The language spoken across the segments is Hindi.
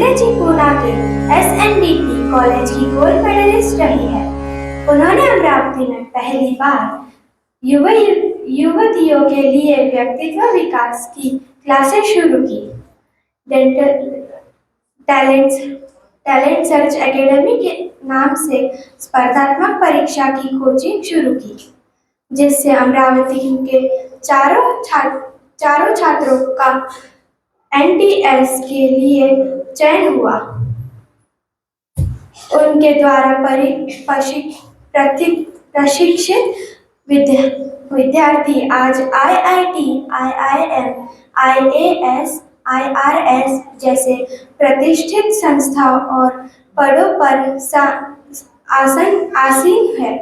महिंद्रा जी पूना के SNDT कॉलेज की गोल्ड मेडलिस्ट रही है। उन्होंने अमरावती में पहली बार युवतियों के लिए व्यक्तित्व विकास की क्लासेस शुरू की। Dental talent talent search academy के नाम से स्पर्धात्मक परीक्षा की कोचिंग शुरू की, जिससे अमरावती के चारों छात्रों का NTS के लिए चयन हुआ। उनके द्वारा प्रशिक्षित विद्यार्थी आज IIT, IIM, IAS, IRS जैसे प्रतिष्ठित संस्थाओं और पदों पर आसीन है।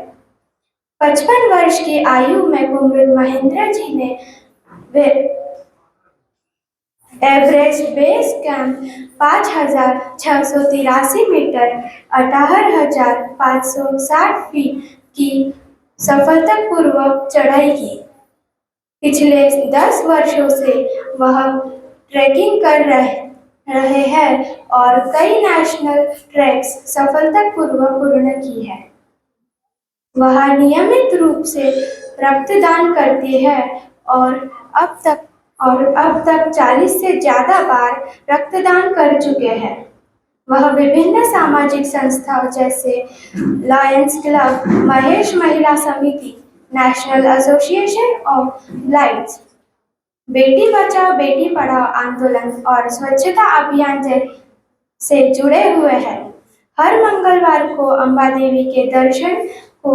55 वर्ष की आयु में कुमरुद महिंद्रा जी ने Everest base camp 5,683 metre 68,560 feet की सफलतापूर्वक चढ़ाई की। पिछले 10 वर्षों से वह ट्रैकिंग कर रहे हैं और कई नेशनल ट्रैक्स सफलतापूर्वक पूर्ण की है। वह नियमित रूप से रक्तदान करती है और अब तक 40 से ज्यादा बार रक्तदान कर चुके हैं। वह विभिन्न सामाजिक संस्थाओं जैसे लायंस क्लब, महेश महिला समिति, national association of lights, Beti Bachao Beti Padhao आंदोलन और स्वच्छता अभियान से जुड़े हुए हैं। हर मंगलवार को अम्बा देवी के दर्शन को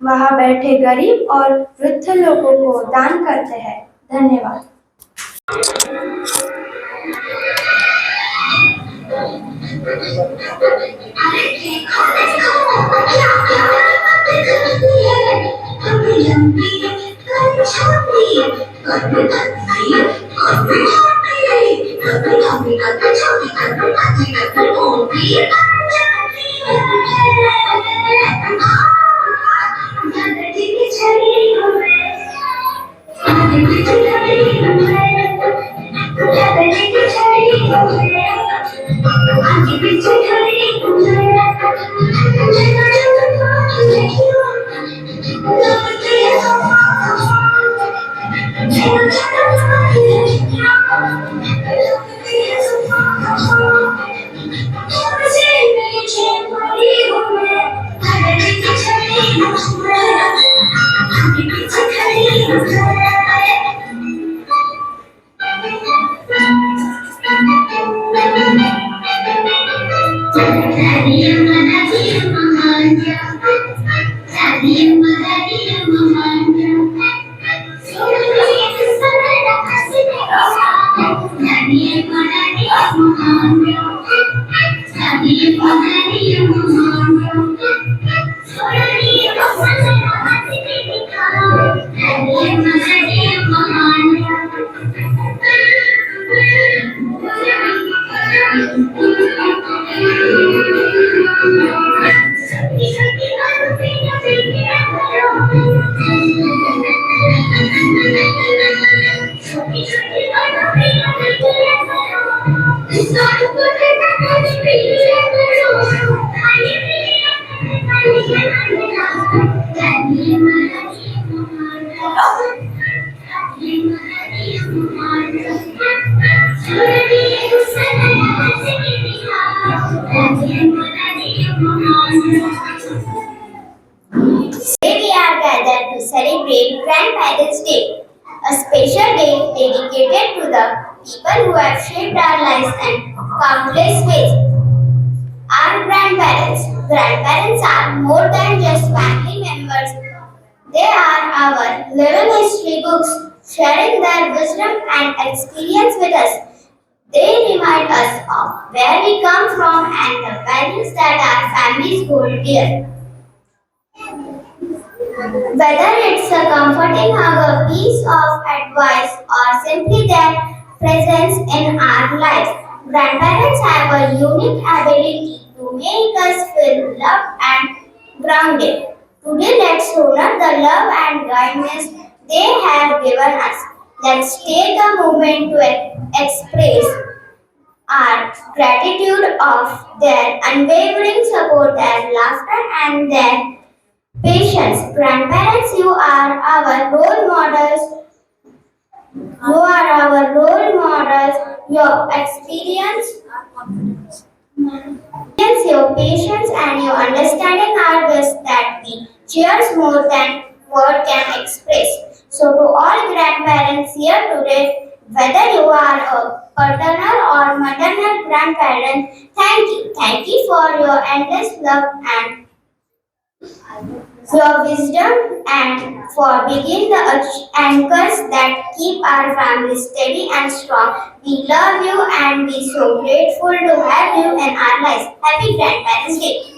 वहां बैठे गरीब और वृद्ध लोगों को दान करते हैं। धन्यवाद। We are gathered to celebrate Grandparents' Day, a special day dedicated to the people who have shaped our lives in countless ways. Our grandparents. Grandparents are more than just family members. They are our living history books, sharing their wisdom and experience with us. They remind us of where we come from and the values that our families hold dear. Whether it's a comforting hug, a piece of advice, or simply their presence in our lives, grandparents have a unique ability to make us feel loved and grounded. Today, let's honor the love and kindness they have given us. Let's take a moment to express our gratitude of their unwavering support and laughter and their patience. Grandparents, you are our role models. You are our role models. Your experience, your patience, and your understanding are best that we cheers more than word can express. So, to all grandparents here today, whether you are a paternal or maternal grandparent, thank you. Thank you for your endless love and your wisdom and for being the anchors that keep our family steady and strong. We love you and we so grateful to have you in our lives. Happy Grandparents Day.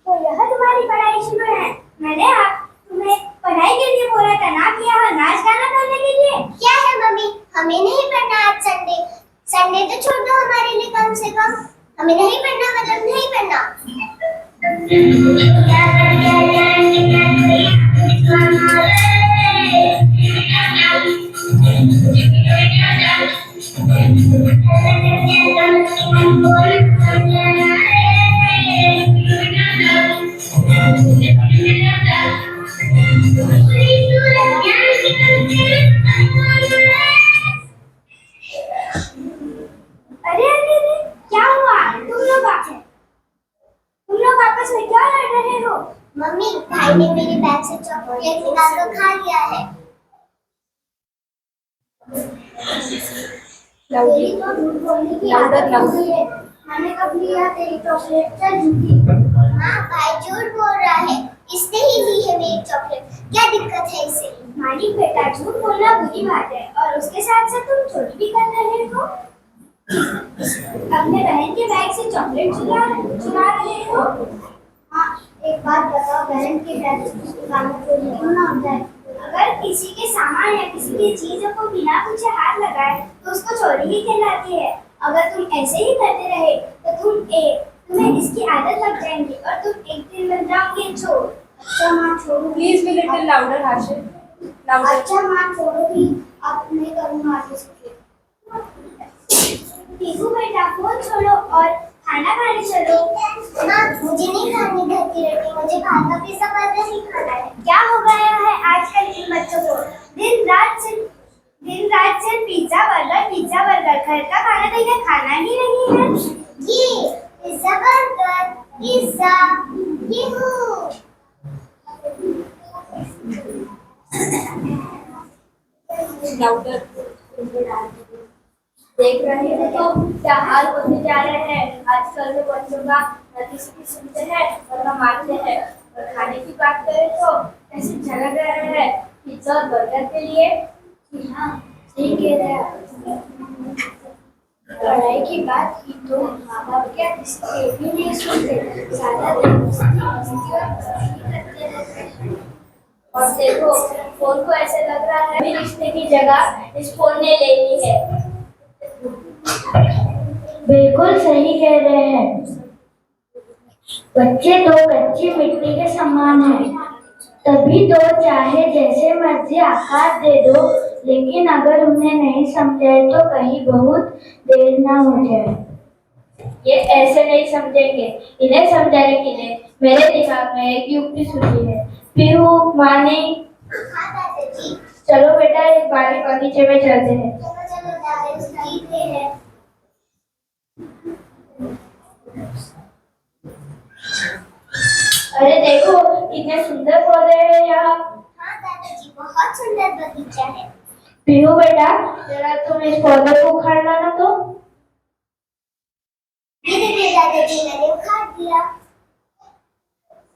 तो यह तुम्हारी पढ़ाई शुरू है। मैंने आप तुम्हें पढ़ाई के लिए बोला था ना कि यहाँ नाच गाना करने के लिए। क्या है मम्मी? हमें नहीं पढ़ना आज संडे। संडे तो छोड़ दो हमारे लिए कम से कम। हमें नहीं पढ़ना मतलब नहीं पढ़ना। अरे अरे अरे, क्या हुआ? तुम लोग आपस में क्या लड़ रहे हो? मम्मी, भाई ने मेरे बैग से चॉकलेट निकाल कर खा लिया है। तेरी तो झूठ बोलने की आदत हो गई है। मैंने कब लिया तेरी चॉकलेट? चल झूठी। हाँ, भाई झूठ बोल रहा है। इसने ही ली है मेरी चॉकलेट। क्या दिक्कत है इसे? मालिक बेटा, झूठ बोलना बुरी बात है और उसके साथ साथ तुम चोरी भी कर रहे हो। अपने बहन के बैग से चॉकलेट चुरा रहे हो। हाँ, एक बात बताओ, बहन के बैग से खाना चोरी क्यों ना होता है? अगर किसी के सामान या किसी की चीजों को बिना पूछे हाथ लगाए तो उसको चोरी ही कहलाती है। अगर तुम ऐसे ही करते रहे तो तुम्हें इसकी आदत लग जाएगी और तुम एक दिन बन जाओगे चोर। अच्छा माँ छोड़ो। Please be little louder, Hashim. Louder. अच्छा माँ छोड़ोगी, अब नहीं करूँगा आगे से। पीहू बेटा, फोन छोड़ो और खाना खाने चलो। माँ, मुझे नहीं खानी घर की रोटी, मुझे बाहर का पिज्जा बर्गर ही खाना है। क्या हो गया है आजकल इन बच्चों को? दिन रात सिर्फ पिज्जा बर्गर। घर का खाना तो इन्हें खाना ही नहीं है। ये पिज्जा बर्गर, पिज्जा, यूहू। Louder. देख रहे हैं तो क्या हाल होते जा रहे हैं। आजकल के बच्चों का न किसी की सुनते हैं और न मानते हैं। और खाने की बात करें तो ऐसे झगड़ रहे हैं पिज्जा और बर्गर के लिए। हाँ, सही कह रहे हैं। पढ़ाई की बात की तो माँ बाप क्या किसी के भी नहीं सुनते। सारा दिन मस्ती करते रहते हैं। और देखो, फोन को ऐसे लग रहा है अभी रिश्ते की जगह इस फोन ने ले ली है। बिल्कुल सही कह रहे हैं। बच्चे तो कच्ची मिट्टी के समान हैं। तभी तो चाहे जैसे मर्जी आकार दे दो, लेकिन अगर उन्हें नहीं समझाए तो कहीं बहुत देर ना हो जाए। ये ऐसे नहीं समझेंगे। इन्हें समझाने के लिए मेरे दिमाग में एक युक्ति सूझी है। पीहू, मानी, हाँ दादाजी। चलो बेटा एक बारी बगीचे में चलते हैं। चलो चलो दादाजी, ठीक है। अरे देखो कितने सुंदर पौधे हैं यहाँ। हाँ दादाजी, बहुत सुंदर बगीचा है। पीहू बेटा, जरा तुम इस पौधे को उखाड़ लाना तो। ये देखिए दादाजी, मैंने उखाड़ दिया।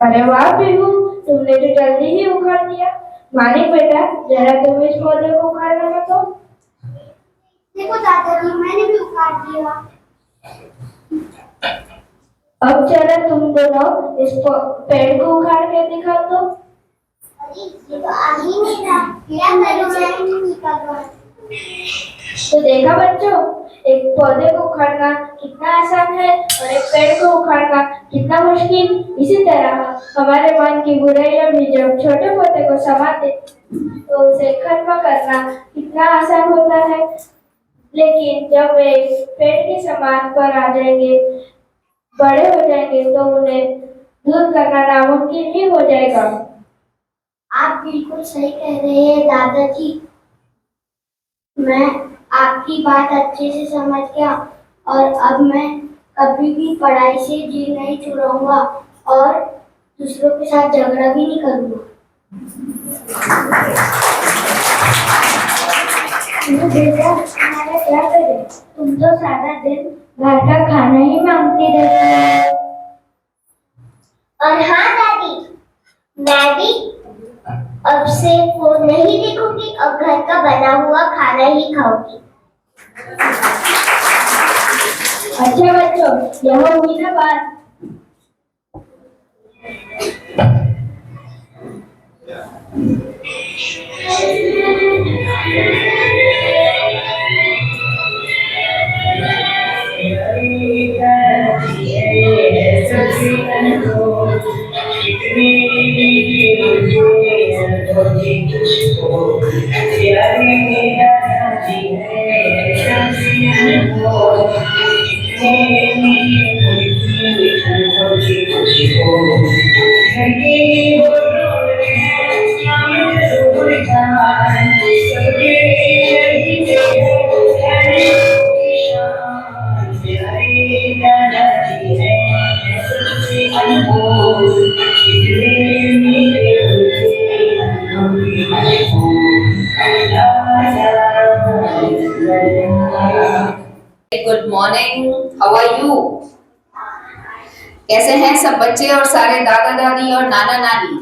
अरे वाह पीहू, तुमने तो जल्दी ही उखाड़ दिया। मानिक बेटा, जरा तुम इस पौधे को उखाड़ लाना तो। देखो दादाजी, मैंने भी उखाड़ दिया। अब जरा तुम दोनों इस पेड़ को उखाड़ के दिखा दो। अरे ये तो आ ही नहीं रहा। क्या करूं मैं? तो देखा बच्चों, एक पौधे को उखाड़ना कितना आसान है और एक पेड़ को उखाड़ना कितना मुश्किल। इसी तरह हमारे मन की बुराइयां भी जब छोटे पौधे को समाते तो उसे खत्म करना कितना आसान होता है, लेकिन जब वे पेड़ के समान पर आ जाएंगे, बड़े हो जाएंगे तो उन्हें दूर करना नामुमकिन ही हो जाएगा। आप बिल्कुल सही कह रहे हैं दादाजी। मैं आपकी बात अच्छे से समझ गया और अब मैं कभी भी पढ़ाई से जी नहीं छुड़ाऊंगा और दूसरों के साथ झगड़ा भी नहीं करूंगा। बेटा हमारा क्या करें, तुम तो सारा दिन घर का खाना ही मांगती रहती हो। और हाँ दादी, मैं भी अब से फोन नहीं देखूंगी और घर का बना हुआ खाना ही खाऊंगी। अच्छा बच्चों, यह हुई ना बात। Good morning, how are you? कैसे हैं सब बच्चे और सारे दादा दादी और नाना नानी?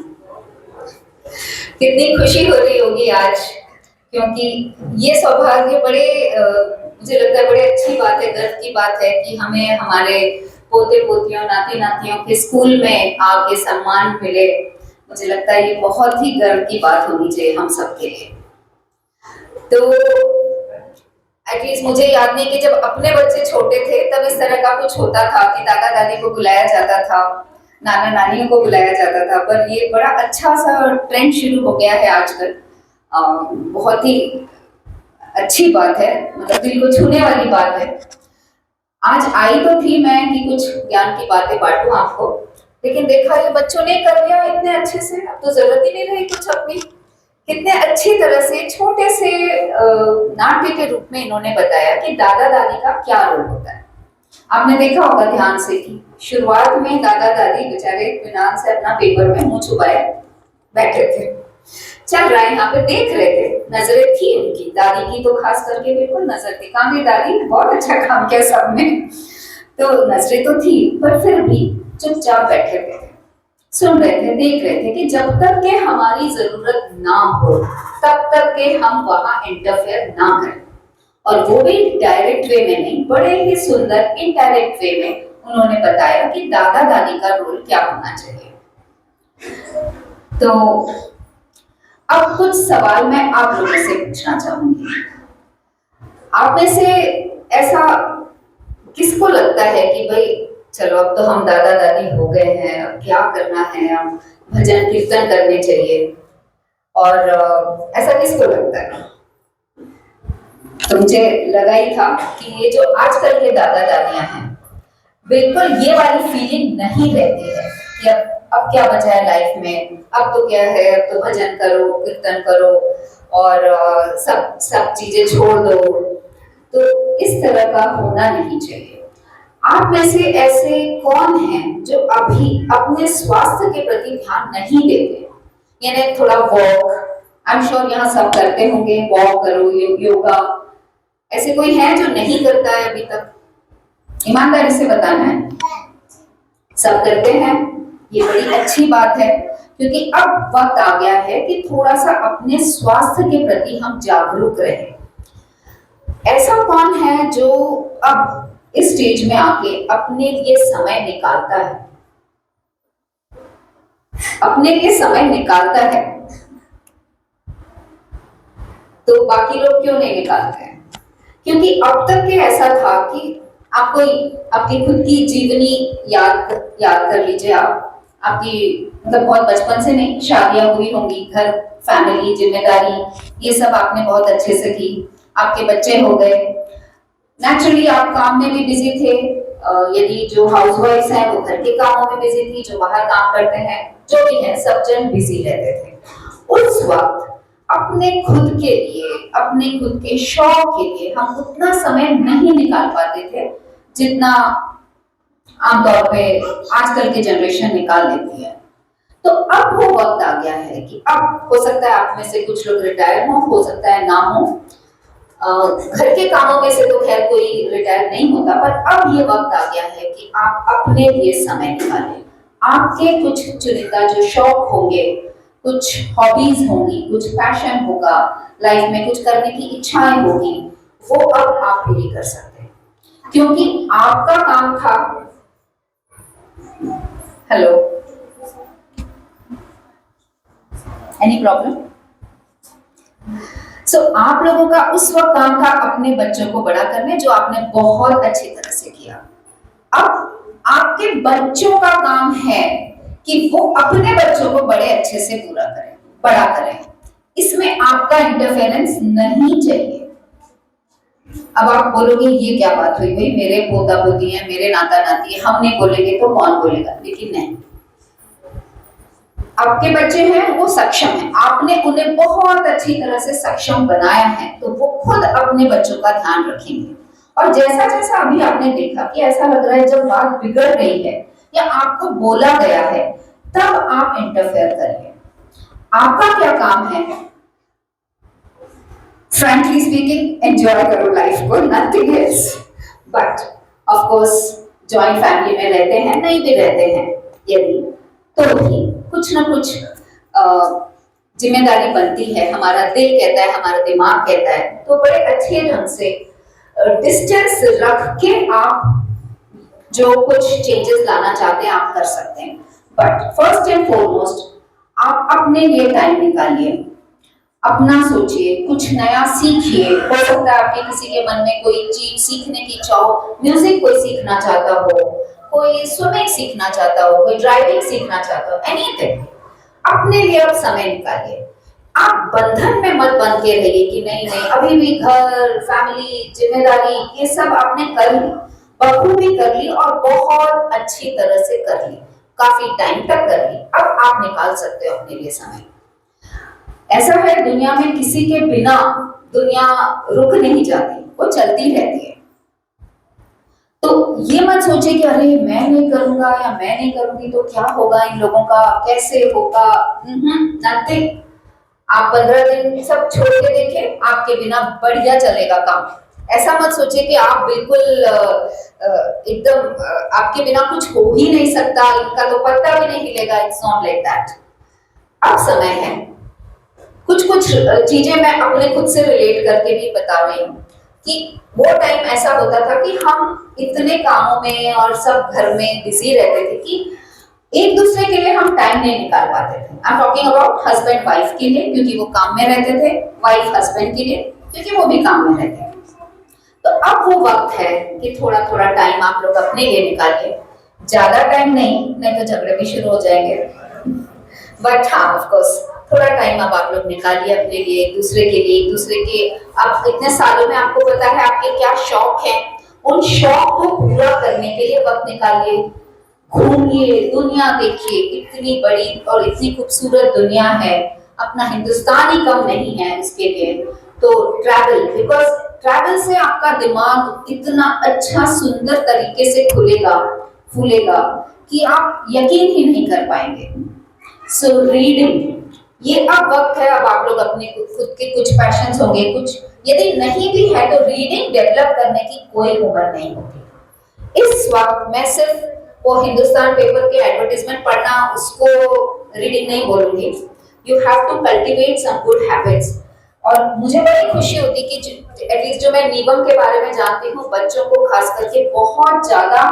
कितनी खुशी हो रही होगी आज, क्योंकि ये सौभाग्य मुझे लगता है बड़े अच्छी बात है, गर्व की बात है कि हमें हमारे पोते पोतियों नाती नातियों के स्कूल में आके सम्मान मिले। मुझे लगता है ये बहुत ही गर्व की बात होनी चाहिए हम सबके लिए। तो एटलीस्ट मुझे याद नहीं कि जब अपने बच्चे छोटे थे तब इस तरह का कुछ होता था कि दादा दादी को बुलाया जाता था, नाना नानियों को बुलाया जाता था, पर ये बड़ा अच्छा सा ट्रेंड शुरू हो गया है आजकल। बहुत ही अच्छी बात है, मतलब दिल को छूने वाली बात है। आज आई तो थी मैं कि कुछ ज्ञान की बातें बांटूं आपको, लेकिन देखा ये बच्चों ने कर लिया इतने अच्छे से, अब तो जरूरत ही नहीं रही कुछ अपनी। कितने अच्छी तरह से छोटे से नाट्य के रूप में इन्होंने बताया कि दादा दादी का क्या रोल होता है। आपने देखा होगा ध्यान से कि शुरुआत में दादा दादी बेचारे इत्मीनान से अपना पेपर में मुंह छुपाए बैठे थे, चल रहा है यहाँ पे देख रहे थे, नजरें थी उनकी, दादी की तो खास करके बिल्कुल नजर थी। कहाँ गई दादी, बहुत अच्छा काम किया सबने, तो नजरें तो थी पर फिर भी चुपचाप बैठे हुए थे, सुन रहे थे, देख रहे थे कि जब तक के हमारी जरूरत ना हो तब तक के हम वहां इंटरफेयर ना करें। और वो भी डायरेक्ट वे में नहीं, बड़े ही सुंदर इनडायरेक्ट वे में उन्होंने बताया कि दादा दादी का रोल क्या होना चाहिए। तो अब कुछ सवाल मैं आप लोगों से पूछना चाहूंगी। आप में से ऐसा किसको लगता है कि भाई चलो अब तो हम दादा दादी हो गए हैं, अब क्या करना है, हम भजन कीर्तन करने चाहिए, और ऐसा किसको लगता है? तो मुझे लगा ही था कि ये जो आजकल के दादा दादियां हैं, बिल्कुल ये वाली फीलिंग नहीं रहती है कि अब क्या बचा है लाइफ में, अब तो क्या है, अब तो भजन करो, कीर्तन करो और सब चीजें छोड़ दो। तो इस तरह का होना नहीं चाहिए। आप में से ऐसे कौन हैं जो अभी अपने स्वास्थ्य के प्रति ध्यान नहीं देते? यानी थोड़ा वॉक, आई एम श्योर यहाँ सब करते होंगे, वॉक करो, योगा, ऐसे कोई है जो नहीं करता है अभी तक? ईमानदारी से बताना है। सब करते हैं, ये बड़ी अच्छी बात है, क्योंकि अब वक्त आ गया है कि थोड़ा सा अपने स्वास्थ्य के प्रति हम जागरूक रहें। ऐसा कौन है जो अब इस स्टेज में आके अपने लिए समय निकालता है? अपने लिए समय निकालता है, तो बाकी लोग क्यों नहीं निकालते हैं? क्योंकि अब तक के ऐसा था कि आप कोई आपकी खुद की जीवनी याद कर लीजिए। आप आपकी मतलब बहुत बचपन से नहीं, शादियां हुई होंगी, घर, फैमिली, जिम्मेदारी, ये सब आपने बहुत अच्छे से की, आपके बच्चे हो गए, नेचुरली आप काम में भी बिजी थे। यदि जो हाउसवाइफ्स हैं वो घर के कामों में बिजी थी, जो बाहर काम करते हैं, जो भी है, सब जन बिजी रहते थे। उस वक्त अपने खुद के लिए, अपने खुद के शौक के लिए हम उतना समय नहीं निकाल पाते थे जितना आमतौर पे आजकल की जनरेशन निकाल लेती है। तो अब वो वक्त आ गया है कि अब हो सकता है आप में से कुछ लोग रिटायर हो सकता है ना हो। घर के कामों में से तो खैर कोई रिटायर नहीं होता, पर अब ये वक्त आ गया है कि आप अपने लिए समय निकालें। आपके कुछ चुनिंदा जो शौक होंगे, कुछ हॉबीज होंगी, कुछ पैशन होगा, लाइफ में कुछ करने की इच्छाएं होगी, वो अब आप पूरी कर सकते हैं, क्योंकि आपका काम था। Hello, any problem? सो आप लोगों का उस वक्त काम था अपने बच्चों को बड़ा करने, जो आपने बहुत अच्छी तरह से किया। अब आपके बच्चों का काम है कि वो अपने बच्चों को बड़े अच्छे से पूरा करें, बड़ा करें। इसमें आपका इंटरफेरेंस नहीं चाहिए। अब आप बोलोगे ये क्या बात हुई भाई, मेरे पोता पोती है, मेरे नाता नाती है, हम नहीं बोलेंगे तो कौन बोलेगा? लेकिन नहीं, आपके बच्चे हैं वो सक्षम हैं, आपने उन्हें बहुत अच्छी तरह से सक्षम बनाया है, तो वो खुद अपने बच्चों का ध्यान रखेंगे। और जैसा जैसा अभी आपने देखा कि ऐसा लग रहा है जब बात बिगड़ रही है या आपको बोला गया है, तब आप इंटरफेयर करिए। आपका क्या काम है? फ्रैंकली स्पीकिंग, एंजॉय करो लाइफ को, nothing else. But of course joint family में रहते हैं, नहीं भी रहते हैं यदि, तो भी कुछ ना कुछ जिम्मेदारी बनती है। हमारा दिल कहता है, हमारा दिमाग कहता है, तो बड़े अच्छे ढंग से डिस्टेंस रख के आप जो कुछ चेंजेस लाना चाहते हैं आप कर सकते हैं। बट फर्स्ट एंड फॉरमोस्ट आप अपने लिए टाइम निकालिए, अपना सोचिए, कुछ नया सीखिए। हो सकता है आपके किसी के मन में कोई चीज सीखने की इच्छा हो, म्यूजिक कोई सीखना चाहता हो, कोई स्विमिंग सीखना चाहता हो, कोई ड्राइविंग सीखना चाहता हो, एनीथिंग। अपने लिए आप समय निकालिए। आप बंधन में मत बन के रहिए कि नहीं नहीं अभी भी घर, फैमिली, जिम्मेदारी, ये सब आपने कर ली, बखूबी कर ली और बहुत अच्छी तरह से कर ली, काफी टाइम तक कर ली। अब आप निकाल सकते हो अपने लिए समय। ऐसा है, दुनिया में किसी के बिना दुनिया रुक नहीं जाती, वो चलती रहती है। तो ये मत सोचे कि अरे मैं नहीं करूंगा या मैं नहीं करूंगी तो क्या होगा, इन लोगों का कैसे होगा। नथिंग। आप 15 दिन सब छोड़ के देखें, आपके बिना बढ़िया चलेगा काम। ऐसा मत सोचे कि आप बिल्कुल एकदम आपके बिना कुछ हो ही नहीं सकता, इनका तो पत्ता भी नहीं हिलेगा। It's not like that. अब समय है, कुछ कुछ चीजें मैं अपने खुद से रिलेट करके भी बता रही हूँ कि वो टाइम ऐसा होता था कि हम इतने कामों में और सब घर में बिजी रहते थे कि एक दूसरे के लिए हम टाइम नहीं निकाल पाते थे। I am talking about husband wife के लिए, क्योंकि वो काम में रहते थे, वाइफ हस्बैंड के लिए क्योंकि वो भी काम में रहते थे। तो अब वो वक्त है कि थोड़ा थोड़ा टाइम आप लोग अपने लिए निकालिए। ज्यादा टाइम नहीं तो झगड़े भी शुरू हो जाएंगे। बट हाँ, ऑफ कोर्स थोड़ा टाइम अब आप लोग निकालिए अपने लिए, एक दूसरे के लिए, एक दूसरे के। अब इतने सालों में आपको पता है आपके क्या शौक हैं, उन शौक को पूरा करने के लिए वक्त निकालिए। घूमिए, दुनिया देखिए, इतनी बड़ी और इतनी खूबसूरत दुनिया है। अपना हिंदुस्तान ही कम नहीं है इसके लिए। तो ट्रैवल, बिकॉज ट्रैवल से आपका दिमाग इतना अच्छा सुंदर तरीके से खुलेगा, फूलेगा कि आप यकीन ही नहीं कर पाएंगे। सो रीडिंग, ये अब वक्त है। अब आप लोग अपने खुद के कुछ पैशंस होंगे, कुछ यदि नहीं भी है तो रीडिंग डेवलप करने की कोई उम्र नहीं होती। इस वक्त मैं सिर्फ वो हिंदुस्तान पेपर के एडवर्टाइजमेंट पढ़ना, उसको रीडिंग नहीं बोलूंगी। You have to cultivate some good habits. और मुझे बड़ी खुशी होती कि एटलीस्ट जो मैं निगम के बारे में जानती हूँ, बच्चों को खास करके बहुत ज्यादा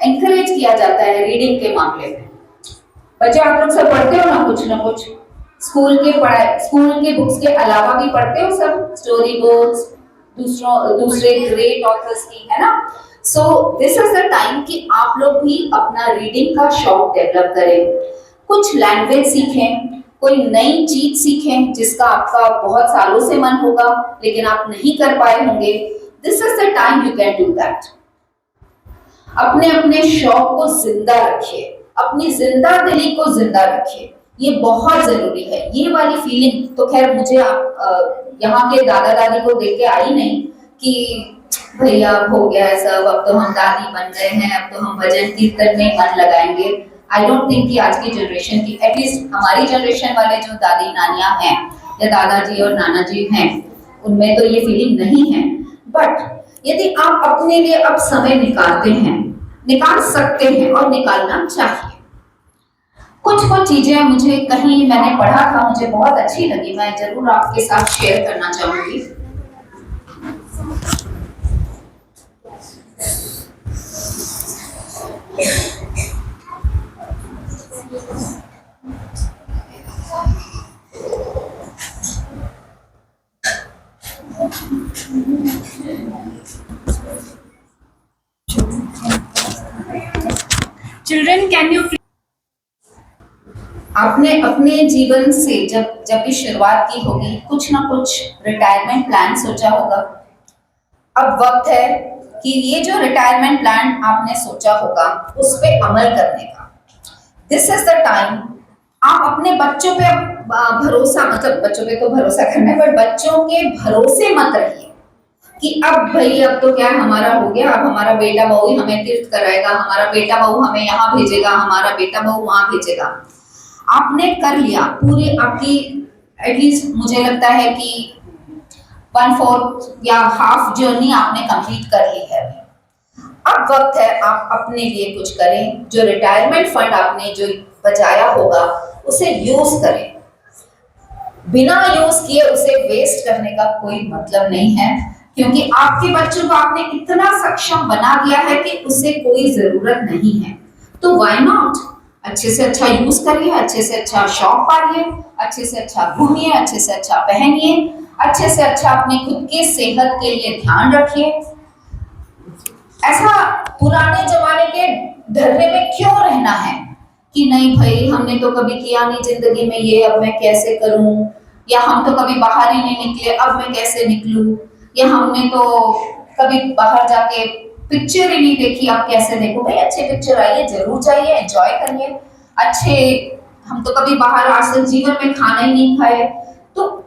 एनकरेज किया जाता है रीडिंग के मामले में। बच्चे आप लोग सब पढ़ते हो ना कुछ स्कूल के बुक्स के अलावा भी पढ़ते हो सब, स्टोरी बुक्स, दूसरे ग्रेट ऑथर्स की, है ना। So this is the time कि आप लोग भी अपना रीडिंग का शौक डेवलप करें, कुछ लैंग्वेज सीखें, कोई नई चीज सीखें जिसका आपका बहुत सालों से मन होगा लेकिन आप नहीं कर पाए होंगे। This is the time you can do that. अपने अपने शौक को जिंदा रखिए, अपनी जिंदा दिली को जिंदा रखिए, ये बहुत जरूरी है। ये वाली फीलिंग तो खैर मुझे यहाँ के दादा दादी को देख के आई नहीं कि भैया अब हो गया है सब, अब तो हम दादी बन गए हैं, अब तो हम भजन कीर्तन में मन लगाएंगे। आई डोंट थिंक कि आज की जनरेशन की, एटलीस्ट हमारी जनरेशन वाले जो दादी नानियां हैं या दादाजी और नाना जी हैं, उनमें तो ये फीलिंग नहीं है। बट यदि आप अपने लिए अब समय निकालते हैं, निकाल सकते हैं और निकालना चाहिए। कुछ चीजें मुझे कहीं मैंने पढ़ा था, मुझे बहुत अच्छी लगी, मैं जरूर आपके साथ शेयर करना चाहूंगी। Children, can you आपने अपने जीवन से जब भी शुरुआत की होगी, कुछ ना कुछ रिटायरमेंट प्लान सोचा होगा। अब वक्त है कि ये जो रिटायरमेंट प्लान आपने सोचा होगा उस पे अमल करने का। This is the time. आप अपने बच्चों पे भरोसा, मतलब बच्चों पे तो भरोसा करना है, पर बच्चों के भरोसे मत रहिए कि अब भाई अब तो क्या हमारा हो गया, अब हमारा बेटा बहू ही हमें तीर्थ कराएगा, हमारा बेटा बहू हमें यहाँ भेजेगा, हमारा बेटा बहू वहां भेजेगा। आपने कर लिया पूरी, आपकी एटलीस्ट मुझे लगता है कि 1/4 या हाफ जर्नी आपने कंप्लीट कर ली है। अब वक्त है आप अपने लिए कुछ करें। जो रिटायरमेंट फंड आपने जो बचाया होगा उसे यूज करें। बिना यूज किए उसे वेस्ट करने का कोई मतलब नहीं है, क्योंकि आपके बच्चों को आपने इतना सक्षम बना दिया है कि उसे कोई जरूरत नहीं है। तो व्हाई नॉट, अच्छे से अच्छा यूज करिए, अच्छे से अच्छा शौक पालिए, अच्छे से अच्छा घूमिए, अच्छे से अच्छा पहनिए, अच्छे से अच्छा अपने खुद के सेहत के लिए ध्यान रखिए। ऐसा पुराने जमाने के ढर्रे में क्यों रहना है कि नहीं भाई हमने तो कभी किया नहीं जिंदगी में ये, अब मैं कैसे करूं, या हम तो कभी बाहर ही नहीं निकले, अब मैं कैसे निकलूं, या हमने तो कभी बाहर जाके पिक्चर ही नहीं देखी, अब कैसे देखो। भाई अच्छे पिक्चर आइए, जरूर जाइए, एंजॉय करिए। अच्छे, हम तो कभी बाहर आज तक जीवन में खाना ही नहीं खाए, तो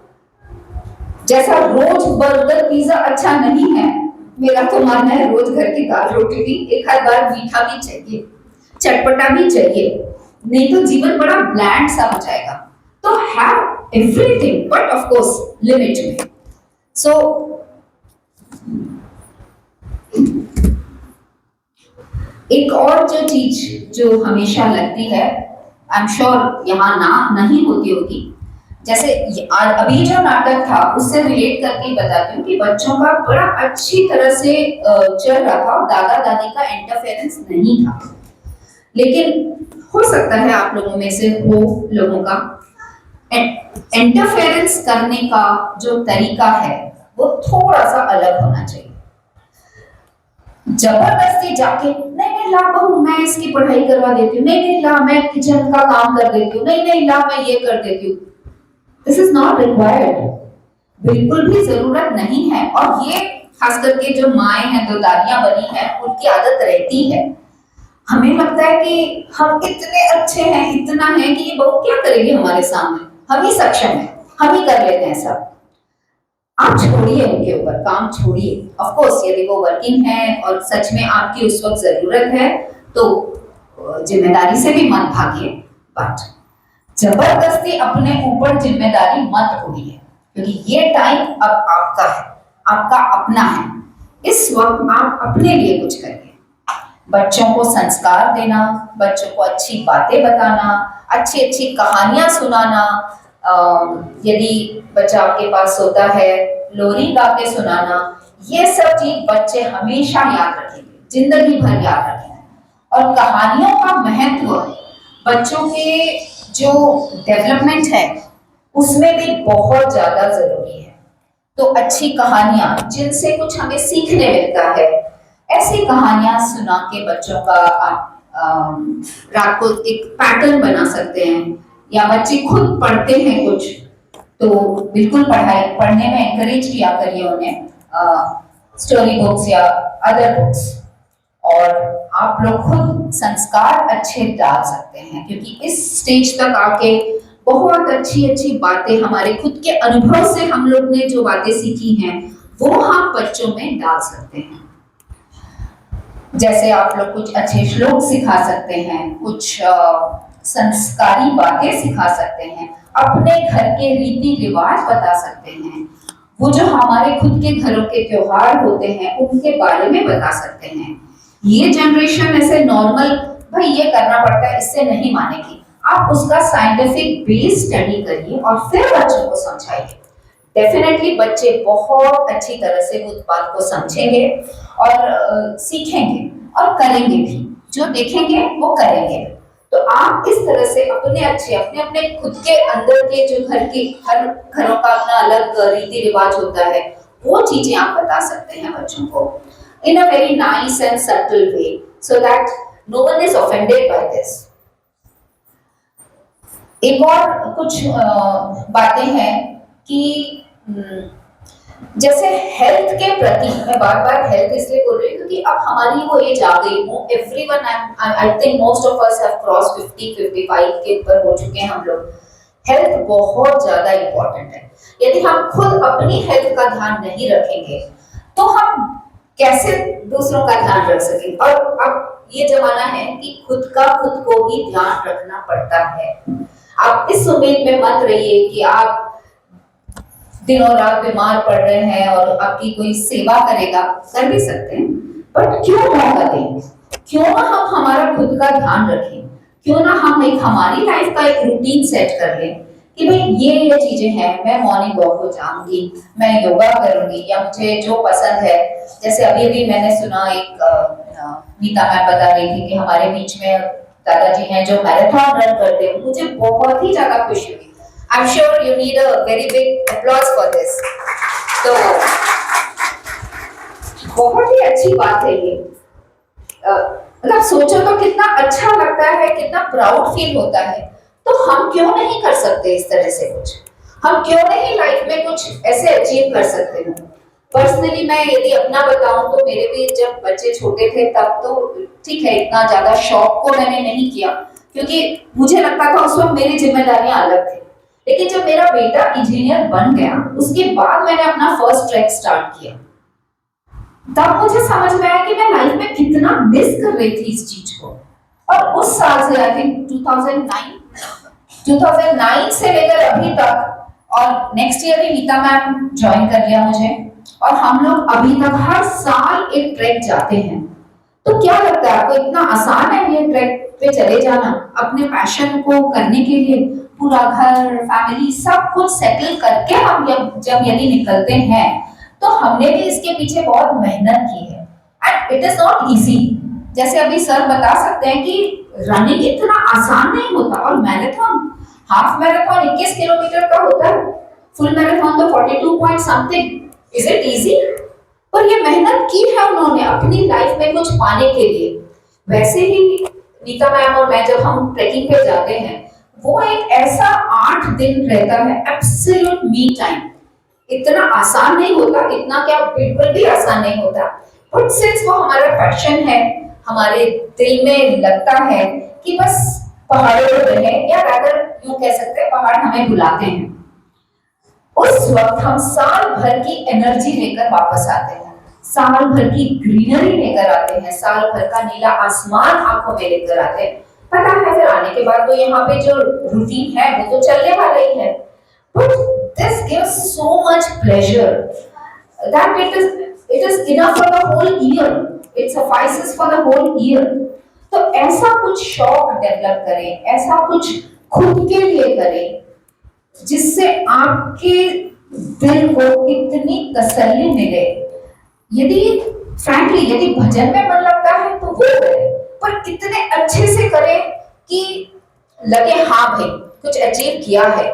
जैसा रोज बर्गर पिज्जा अच्छा नहीं है, मेरा तो मानना है रोज घर की दाल रोटी भी एक आध बार मीठा भी चाहिए, चटपटा भी चाहिए, नहीं तो जीवन बड़ा ब्लैंड सा हो जाएगा। तो have everything but of course limit में। सो एक और जो चीज जो हमेशा लगती है, आई एम श्योर यहाँ ना नहीं होती होगी, जैसे अभी जो नाटक था उससे रिलेट करके बताती हूँ कि बच्चों का बड़ा अच्छी तरह से चल रहा था और दादा दादी का इंटरफेरेंस नहीं था। लेकिन हो सकता है आप लोगों में से हो लोगों का इंटरफेरेंस करने का जो तरीका है वो थोड़ा सा अलग होना चाहिए। जबरदस्ती जाके नहीं ला बहू मैं इसकी पढ़ाई करवा देती हूँ, नहीं ला मैं किचन का काम कर देती हूँ, नहीं ला मैं ये कर देती हूँ, दिस इज नॉट रिक्वायर्ड, बिल्कुल भी जरूरत नहीं है। और ये खास करके जो माएँ हैं, जो दादियां बनी हैं, उनकी आदत रहती है। हमें लगता है कि हम इतने अच्छे हैं, इतना है कि ये बहू क्या करेगी हमारे सामने, हम ही सक्षम है, हम ही कर लेते हैं सब। आप छोड़िए उनके ऊपर, काम छोड़िए। ऑफ कोर्स यदि वो वर्किंग है और सच में आपकी उस वक्त जरूरत है तो जिम्मेदारी से भी मत भागिए, बट जबरदस्ती अपने ऊपर जिम्मेदारी मत उठाइए, क्योंकि ये टाइम अब आपका है, आपका अपना है। इस वक्त आप अपने लिए कुछ करिए। बच्चों को संस्कार देना, बच्चों को अच्छी बातें बताना, अच्छी अच्छी कहानियां सुनाना, यदि बच्चा आपके पास होता है लोरी गा के सुनाना, ये सब चीज बच्चे हमेशा याद रखेंगे, जिंदगी भर याद रखेंगे। और कहानियों का महत्व बच्चों के जो डेवलपमेंट है उसमें भी बहुत ज्यादा जरूरी है। तो अच्छी कहानियां जिनसे कुछ हमें सीखने मिलता है, ऐसी कहानियां सुना के बच्चों का आप रात को एक पैटर्न बना सकते हैं। या बच्चे खुद पढ़ते हैं कुछ, तो बिल्कुल पढ़ने में एनकरेज किया करिए उन्हें, स्टोरी बुक्स या अदर बुक्स। और आप लोग खुद संस्कार अच्छे डाल सकते हैं, क्योंकि इस स्टेज तक आके बहुत अच्छी अच्छी बातें हमारे खुद के अनुभव से हम लोग ने जो बातें सीखी हैं वो हम बच्चों में डाल सकते हैं। जैसे आप लोग कुछ अच्छे श्लोक सिखा सकते हैं, कुछ संस्कारी बातें सिखा सकते हैं, अपने घर के रीति रिवाज बता सकते हैं, वो जो हमारे खुद के घरों के त्योहार होते हैं उनके बारे में बता सकते हैं। ये जनरेशन ऐसे नॉर्मल भाई ये करना पड़ता है इससे नहीं मानेगी, आप उसका साइंटिफिक बेस स्टडी करिए और फिर बच्चों को समझाइए। डेफिनेटली बच्चे बहुत अच्छी तरह से उस बात को समझेंगे और सीखेंगे और करेंगे भी, जो देखेंगे वो करेंगे। तो आप इस तरह से अपने अपने खुद के अंदर के जो हर घरों का अपना अलग रीति रिवाज होता है, वो चीजें आप बता सकते हैं बच्चों को in a very nice and subtle way, so that no one is offended by this. एक और कुछ बातें हैं कि जैसे हेल्थ के प्रति, मैं बार बार हेल्थ इसलिए बोल रही हूँ क्योंकि अब हमारी वो एज आ गई, everyone, I think most of us have cross 50-55 के ऊपर हो चुके हैं हम लोग। हेल्थ बहुत ज्यादा इंपॉर्टेंट है। यदि हम खुद अपनी हेल्थ का ध्यान नहीं रखेंगे तो हम कैसे दूसरों का ध्यान रख सकेंगे। और अब ये जमाना है कि खुद को ही ध्यान रखना पड़ता है। आप इस उम्मीद में मत रहिए कि आप दिनों रात बीमार पड़ रहे हैं और आपकी कोई सेवा करेगा, कर भी सकते हैं, बट क्यों मौका दें, क्यों ना हम हमारा खुद का ध्यान रखें, क्यों ना हम एक हमारी लाइफ का एक रूटीन सेट कर लें कि भाई ये चीजें हैं, मैं मॉर्निंग वॉक को जाऊंगी, मैं योगा करूंगी, या मुझे जो पसंद है। जैसे अभी मैंने सुना एक नीता मैम बता रही थी कि हमारे बीच में दादाजी हैं जो मैराथन रन करते हैं, मुझे बहुत ही ज्यादा खुशी हुई। I'm sure you need a very big applause for this. तो बहुत ही अच्छी बात है ये। मतलब सोचो तो कितना अच्छा लगता है, कितना प्राउड फील होता है। तो हम क्यों नहीं कर सकते इस तरह से कुछ, हम क्यों नहीं लाइफ में कुछ ऐसे अचीव कर सकते हैं। पर्सनली मैं यदि अपना बताऊं तो मेरे भी जब बच्चे छोटे थे तब तो ठीक है, इतना ज्यादा शौक को मैंने नहीं किया क्योंकि मुझे लगता था उस वक्त मेरी जिम्मेदारियां अलग थी। लेकिन जब मेरा बेटा इंजीनियर बन गया उसके बाद मैंने अपना फर्स्ट ट्रैक स्टार्ट किया, तब मुझे समझ में आया कि मैं लाइफ में कितना मिस कर रही थी इस चीज को। और उस साल से आई थिंक 2009 से लेकर अभी तक, और नेक्स्ट ईयर भी नीता मैम ज्वाइन कर लिया मुझे, और हम लोग अभी तक हर साल एक ट्रैक जाते हैं। तो क्या लगता है आपको इतना आसान है ये ट्रैक पे चले जाना, अपने पैशन को करने के लिए? पूरा घर, फैमिली सब कुछ सेटल करके हम जब यदि निकलते हैं तो हमने भी इसके पीछे बहुत मेहनत की है, and it is not easy. जैसे अभी सर बता सकते हैं कि रनिंग इतना आसान नहीं होता, और मैराथन, हाफ मैराथन 21 किलोमीटर का होता है, फुल मैराथन तो 42 point something. Is it easy? पर ये मेहनत की है उन्होंने अपनी लाइफ में कुछ पाने के लिए। वैसे ही नीता मैम और मैं जब हम ट्रैकिंग पे जाते हैं, वो एक ऐसा 8 दिन रहता है एब्सोल्यूट मी टाइम। इतना आसान नहीं होता, इतना क्या बिल्कुल भी आसान नहीं होता, बट सिंस वो हमारा पैशन है, हमारे दिल में लगता है कि बस पहाड़ों पे रहे, या रादर यूं कह सकते हैं पहाड़ हमें बुलाते हैं। उस वक्त हम साल भर की एनर्जी लेकर वापस आते हैं, साल भर की ग्रीनरी लेकर आते हैं, साल भर का नीला आसमान आंखों में लेकर आते हैं। पता है फिर आने के बाद तो यहाँ पे जो रूटीन है वो तो चलने वाला ही है, but this gives so much pleasure that it is enough for the whole year, it suffices for the whole year. तो ऐसा कुछ शौक डेवलप करें, ऐसा कुछ खुद के लिए करें जिससे आपके दिल को इतनी तसल्ली मिले। यदि भजन में मन लगता है तो वो करें, पर कितने अच्छे से करें कि लगे हाँ भाई कुछ अचीव किया है।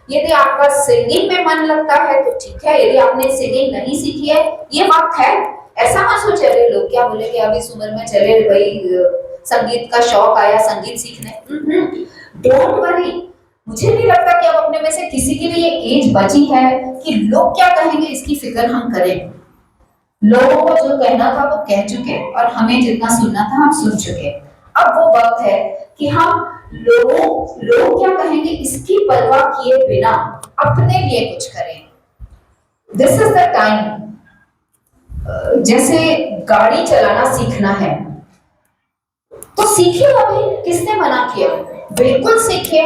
यदि आपका सिंगिंग में मन लगता है तो ठीक है, यदि आपने सिंगिंग नहीं सीखी है, ये वक्त है। ऐसा मत सोचे अरे लोग क्या बोलेंगे, अब इस उम्र में चले भाई संगीत का शौक आया संगीत सीखने। डोंट वरी, मुझे नहीं लगता कि अब अपने में से किसी की भी ये एज बची है कि लोग क्या कहेंगे इसकी फिक्र हम करें। लोगों को जो कहना था वो कह चुके और हमें जितना सुनना था हम सुन चुके। अब वो वक्त है कि हम लोग क्या कहेंगे इसकी परवाह किए बिना अपने लिए कुछ करें। This is the time. जैसे गाड़ी चलाना सीखना है तो सीखिए, अभी किसने मना किया, बिल्कुल सीखिए।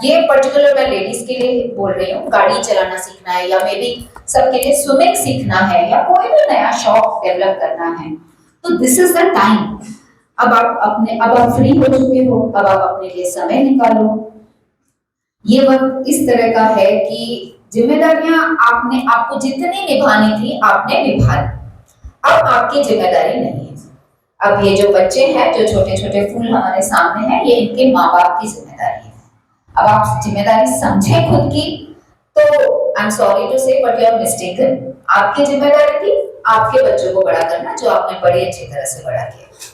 ये पर्टिकुलर मैं लेडीज के लिए बोल रही हूँ, गाड़ी चलाना सीखना है या मे बी सबके लिए स्विमिंग सीखना है या कोई भी नया शौक डेवलप करना है, तो दिस इज द टाइम। अब आप फ्री हो चुके हो, अब आप अपने लिए समय निकालो। ये वक्त इस तरह का है कि जिम्मेदारियां आपको जितनी निभानी थी आपने निभा ली, अब आपकी जिम्मेदारी नहीं है। अब ये जो बच्चे हैं, जो छोटे छोटे फूल हमारे सामने हैं, ये इनके माँ बाप की जिम्मेदारी है। अब आप जिम्मेदारी समझे खुद की, तो आई एम सॉरी टू से बट यू आर मिस्टेकन। आपकी जिम्मेदारी थी आपके बच्चों को बड़ा करना, जो आपने बड़ी अच्छी तरह से बड़ा किया।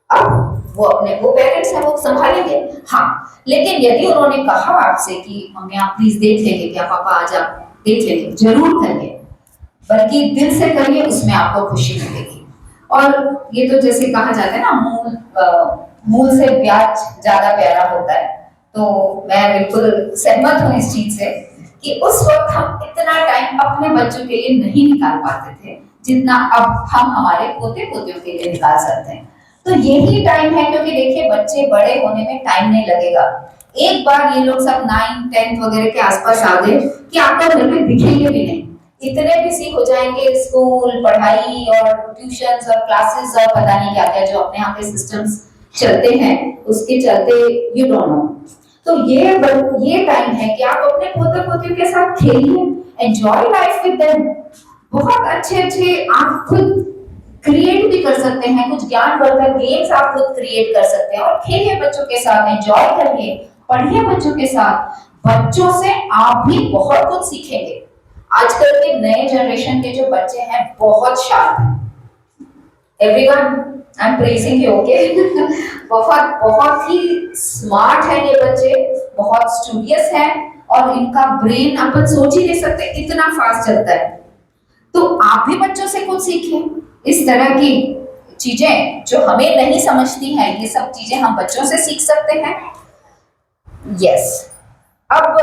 अब वो पेरेंट्स हैं, वो संभालेंगे। हाँ, लेकिन यदि उन्होंने कहा आपसे कि मम्मी आप प्लीज देख लेंगे क्या, पापा आज आप देख लेंगे, जरूर करिए, बल्कि दिल से करिए, उसमें आपको खुशी मिलेगी। और ये तो जैसे कहा जाता है ना, मूल से ब्याज ज्यादा प्यारा होता है, तो मैं बिल्कुल सहमत हूँ इस चीज से कि उस वक्त हम इतना टाइम अपने बच्चों के लिए नहीं निकाल पाते थे जितना अब हम हमारे पोते पोतियों के लिए निकाल सकते हैं। तो यही टाइम है, क्योंकि देखिए बच्चे बड़े होने में टाइम नहीं लगेगा। एक बार ये लोग सब 9, 10 वगैरह के आसपास आ गए कि आपको घर में दिखेंगे भी नहीं, इतने बिजी हो जाएंगे स्कूल पढ़ाई और ट्यूशंस और क्लासेस और पता नहीं क्या क्या जो अपने यहाँ पे सिस्टम्स चलते हैं, उसके चलते यू डोंट नो। तो ये टाइम है कि आप अपने पोते पोतियों के साथ खेलिए, एंजॉय लाइफ विद देम। बहुत अच्छे अच्छे आप खुद क्रिएट भी कर सकते हैं, कुछ ज्ञानवर्धक गेम्स आप खुद क्रिएट कर सकते हैं और खेलिए बच्चों के साथ, एंजॉय करिए, पढ़िए बच्चों के साथ। बच्चों से आप भी बहुत कुछ सीखेंगे। आजकल के नए जनरेशन के जो बच्चे हैं बहुत शार्प हैं। Everyone, I am praising you, okay. बहुत ही स्मार्ट है ये बच्चे, बहुत स्टूडियस हैं और इनका ब्रेन अपन सोच ही नहीं सकते इतना फास्ट चलता है। तो आप भी बच्चों से कुछ सीखें, इस तरह की चीजें जो हमें नहीं समझती हैं, ये सब चीजें हम बच्चों से सीख सकते हैं। यस, अब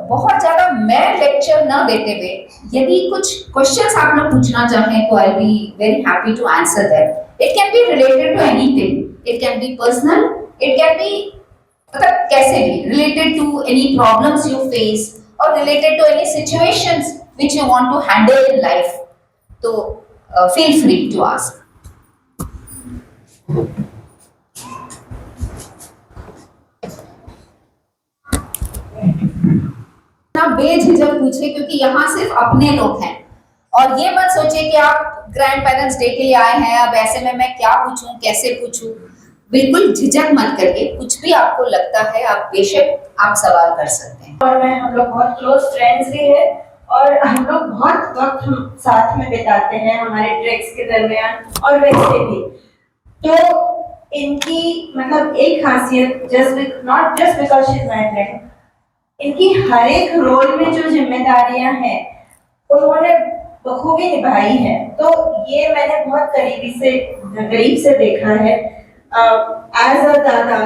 बहुत ज्यादा मैं लेक्चर ना देते हुए यदि कुछ क्वेश्चंस आप लोग पूछना चाहें तो I be very happy to answer that. It can be related to anything, it can be personal, it can be मतलब कैसे भी related to any problems you face और related to any situations which you want to handle in life. तो feel free to ask. ना बेझिझक पूछे, क्योंकि यहाँ सिर्फ अपने लोग हैं और ये मत सोचिए कि आप ग्रैंड पेरेंट्स डे के लिए आए हैं, अब ऐसे में मैं क्या पूछूं, कैसे पूछूं। बिल्कुल झिझक मत करिए, कुछ भी आपको लगता है आप बेशक आप सवाल कर सकते हैं। और मैं हम लोग बहुत क्लोज फ्रेंड्स भी हैं और हम लोग बहुत वक्त हम साथ में बिताते हैं हमारे ट्रैक्स के दरमियान और वैसे भी। तो इनकी मतलब एक खासियत not just because she is my friend, इनकी हर एक रोल में जो जिम्मेदारियां हैं उन्होंने बखूबी निभाई है। तो ये मैंने बहुत करीब से देखा है। एज अ दादा,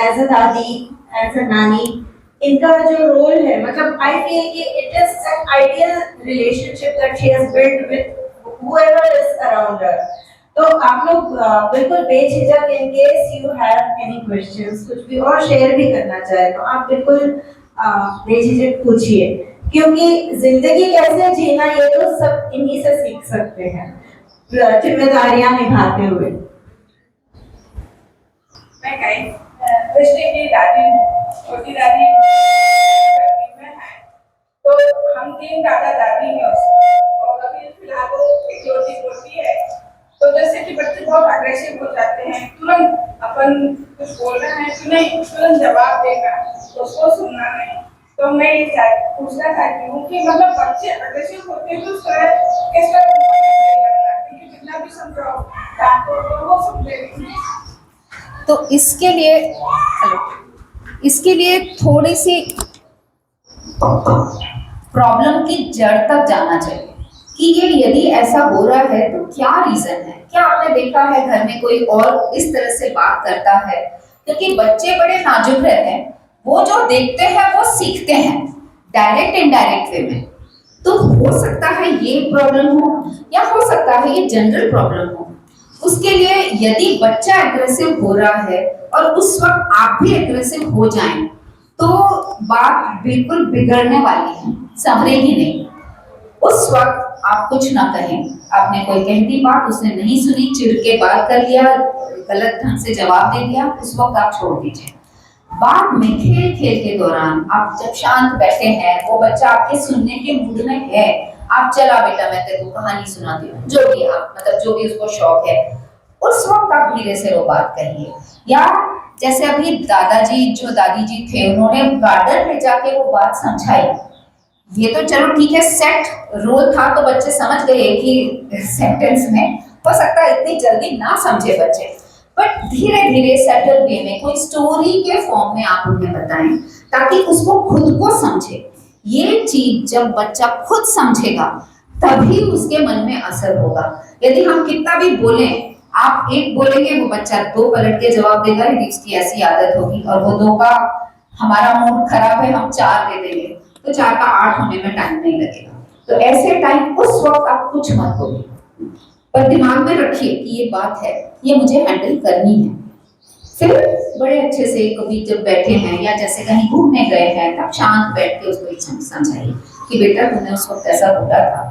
एज अ दादी, एज अ नानी, इनका जो रोल है, मतलब आई फील कि it is an ideal relationship that she has built with whoever is around her. तो आप लोग बिल्कुल बेझिझक, in case you have any questions, कुछ भी और शेयर भी करना चाहे तो आप बिल्कुल बेझिझक पूछिए, क्योंकि जिंदगी कैसे जीना ये तो सब इन्हीं से सीख सकते हैं, जिम्मेदारियां निभाते हुए। मैं कहीं कृष्ण की दादी, छोटी दादी में है, तो हम 3 दादा दादी हैं उसमें, और अभी फिलहाल वो इकलौती पोती है। तो जैसे कि बच्चे बहुत अग्रेसिव हो जाते हैं, तुरंत अपन कुछ बोलना है तो नहीं, तुरंत जवाब देगा, उसको सुनना नहीं। तो मैं ये पूछना चाहती हूँ कि मतलब बच्चे अग्रेसिव होते हैं तो किस तरह उनको हैंडल करना है, क्योंकि जितना भी समझाओ डांटो तो वो समझे नहीं। तो इसके लिए थोड़ी सी प्रॉब्लम की जड़ तक जाना चाहिए कि ये यदि ऐसा हो रहा है तो क्या रीजन है। क्या आपने देखा है घर में कोई और इस तरह से बात करता है? क्योंकि बच्चे बड़े नाजुक रहते हैं, वो जो देखते हैं वो सीखते हैं डायरेक्ट इनडायरेक्ट वे में। तो हो सकता है ये प्रॉब्लम हो या हो सकता है ये जनरल प्रॉब्लम हो। उसके लिए यदि बच्चा एग्रेसिव हो रहा है और उस वक्त आप भी एग्रेसिव हो जाएं तो बात बिल्कुल बिगड़ने वाली है, संभलेगी नहीं। उस वक्त आप कुछ ना कहें, आपने कोई कह दी बात, उसने नहीं सुनी, चिढ़ के बात कर लिया, गलत ढंग से जवाब दे दिया, उस वक्त आप छोड़ दीजिए। बाद में खेल खेल के दौरान आप जब शांत बैठे हैं, वो बच्चा आपके सुनने के मूड में है, आप चला बेटा मैं तेरे को कहानी सुनाती हूँ, जो भी आप मतलब जो भी उसको शौक है, उस वक्त आप धीरे से वो बात कहिए। या जैसे अभी दादाजी जो दादी जी थे, उन्होंने गार्डन में जाके वो बात समझाई। ये तो चलो ठीक है, सेट रोल था तो बच्चे समझ गए कि सेंटेंस में हो सकता है इतनी जल्दी ना समझे बच्चे, बट धीरे धीरे सेटल वे में कोई स्टोरी के फॉर्म में आप उन्हें बताएं ताकि उसको खुद को समझे। ये चीज जब बच्चा खुद समझेगा तभी उसके मन में असर होगा। यदि हम कितना भी बोलें, आप एक बोलेंगे वो बच्चा दो पलट के जवाब देगा, यदि उसकी ऐसी आदत होगी, और वो दो का हमारा मूड खराब है हम 4 दे देंगे तो 4 का 8 होने में टाइम नहीं लगेगा। तो ऐसे टाइम उस वक्त आप कुछ मत बोलिए, पर दिमाग में रखिए कि ये बात है, ये मुझे हैंडल करनी है। फिर बड़े अच्छे से कभी जब बैठे हैं या जैसे कहीं घूमने गए हैं तब शांत बैठ के उसको समझाइए कि बेटा तूने उस वक्त ऐसा बोला था,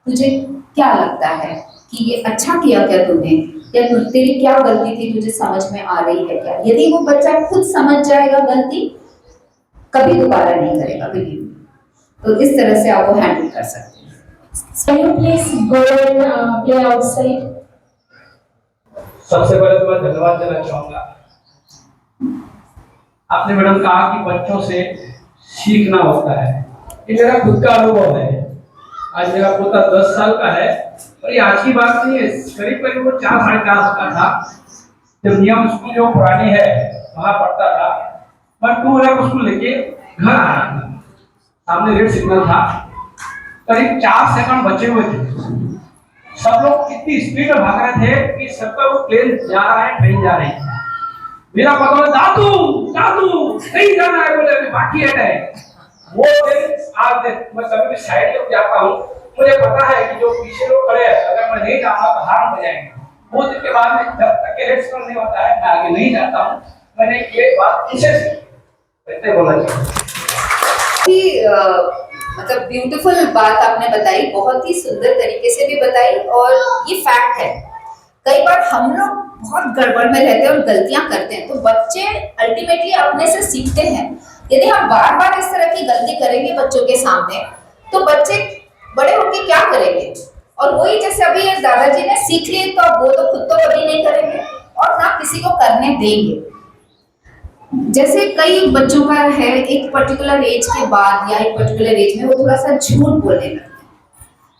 तुझे क्या लगता है कि ये अच्छा किया क्या तूने, या तेरी क्या गलती थी, तुझे समझ में आ रही है क्या। यदि वो बच्चा खुद समझ जाएगा गलती, कभी दोबारा नहीं करेगा बिलीव। तो इस तरह से आप वो हैंडल कर सकते हैं। Can you please go and play outside? सबसे पहले तो मैं धन्यवाद देना चाहूंगा। आपने मैडम कहा कि बच्चों से सीखना होता है, ये मेरा खुद का अनुभव है। आज मेरा पोता 10 साल का है और ये आज की बात नहीं है, करीब करीब वो 4 साढ़े 4 साल का था जब नियम स्कूल जो पुरानी है वहां पढ़ता था। मैं 2 व्हीलर स्कूल लेके घर आ रहा था, सामने रेड सिग्नल था, करीब 4 सेकंड बचे हुए थे। सब लोग इतनी स्पीड में भाग रहे थे कि सबका वो प्लेन जा रहा है, ट्रेन जा रही है। मेरा पता बोला दादू दादू नहीं जाना है, बोले अभी बाकी है। वो दिन आज मैं कभी भी साइड में जाता हूँ, मुझे पता है कि जो पीछे लोग खड़े हैं अगर मैं नहीं जाऊंगा तो हार हो जाएंगे। वो दिन के बाद में जब तक रेड सिग्नल नहीं होता है मैं आगे नहीं जाता हूँ। मैंने ये बात उनसे सीखी, बोला मतलब ब्यूटीफुल बात आपने बताई, बहुत ही सुंदर तरीके से भी बताई, और ये फैक्ट है। कई बार हम लोग बहुत गड़बड़ में रहते हैं और गलतियां करते हैं, तो बच्चे अल्टीमेटली अपने से सीखते हैं। यदि हम बार बार इस तरह की गलती करेंगे बच्चों के सामने तो बच्चे बड़े होकर क्या करेंगे। और वही जैसे अभी दादाजी ने सीख लिए तो अब वो तो खुद तो कभी नहीं करेंगे और ना किसी को करने देंगे। जैसे कई बच्चों का है एक पर्टिकुलर एज के बाद या एक पर्टिकुलर एज में वो थोड़ा सा झूठ बोलने लगते हैं,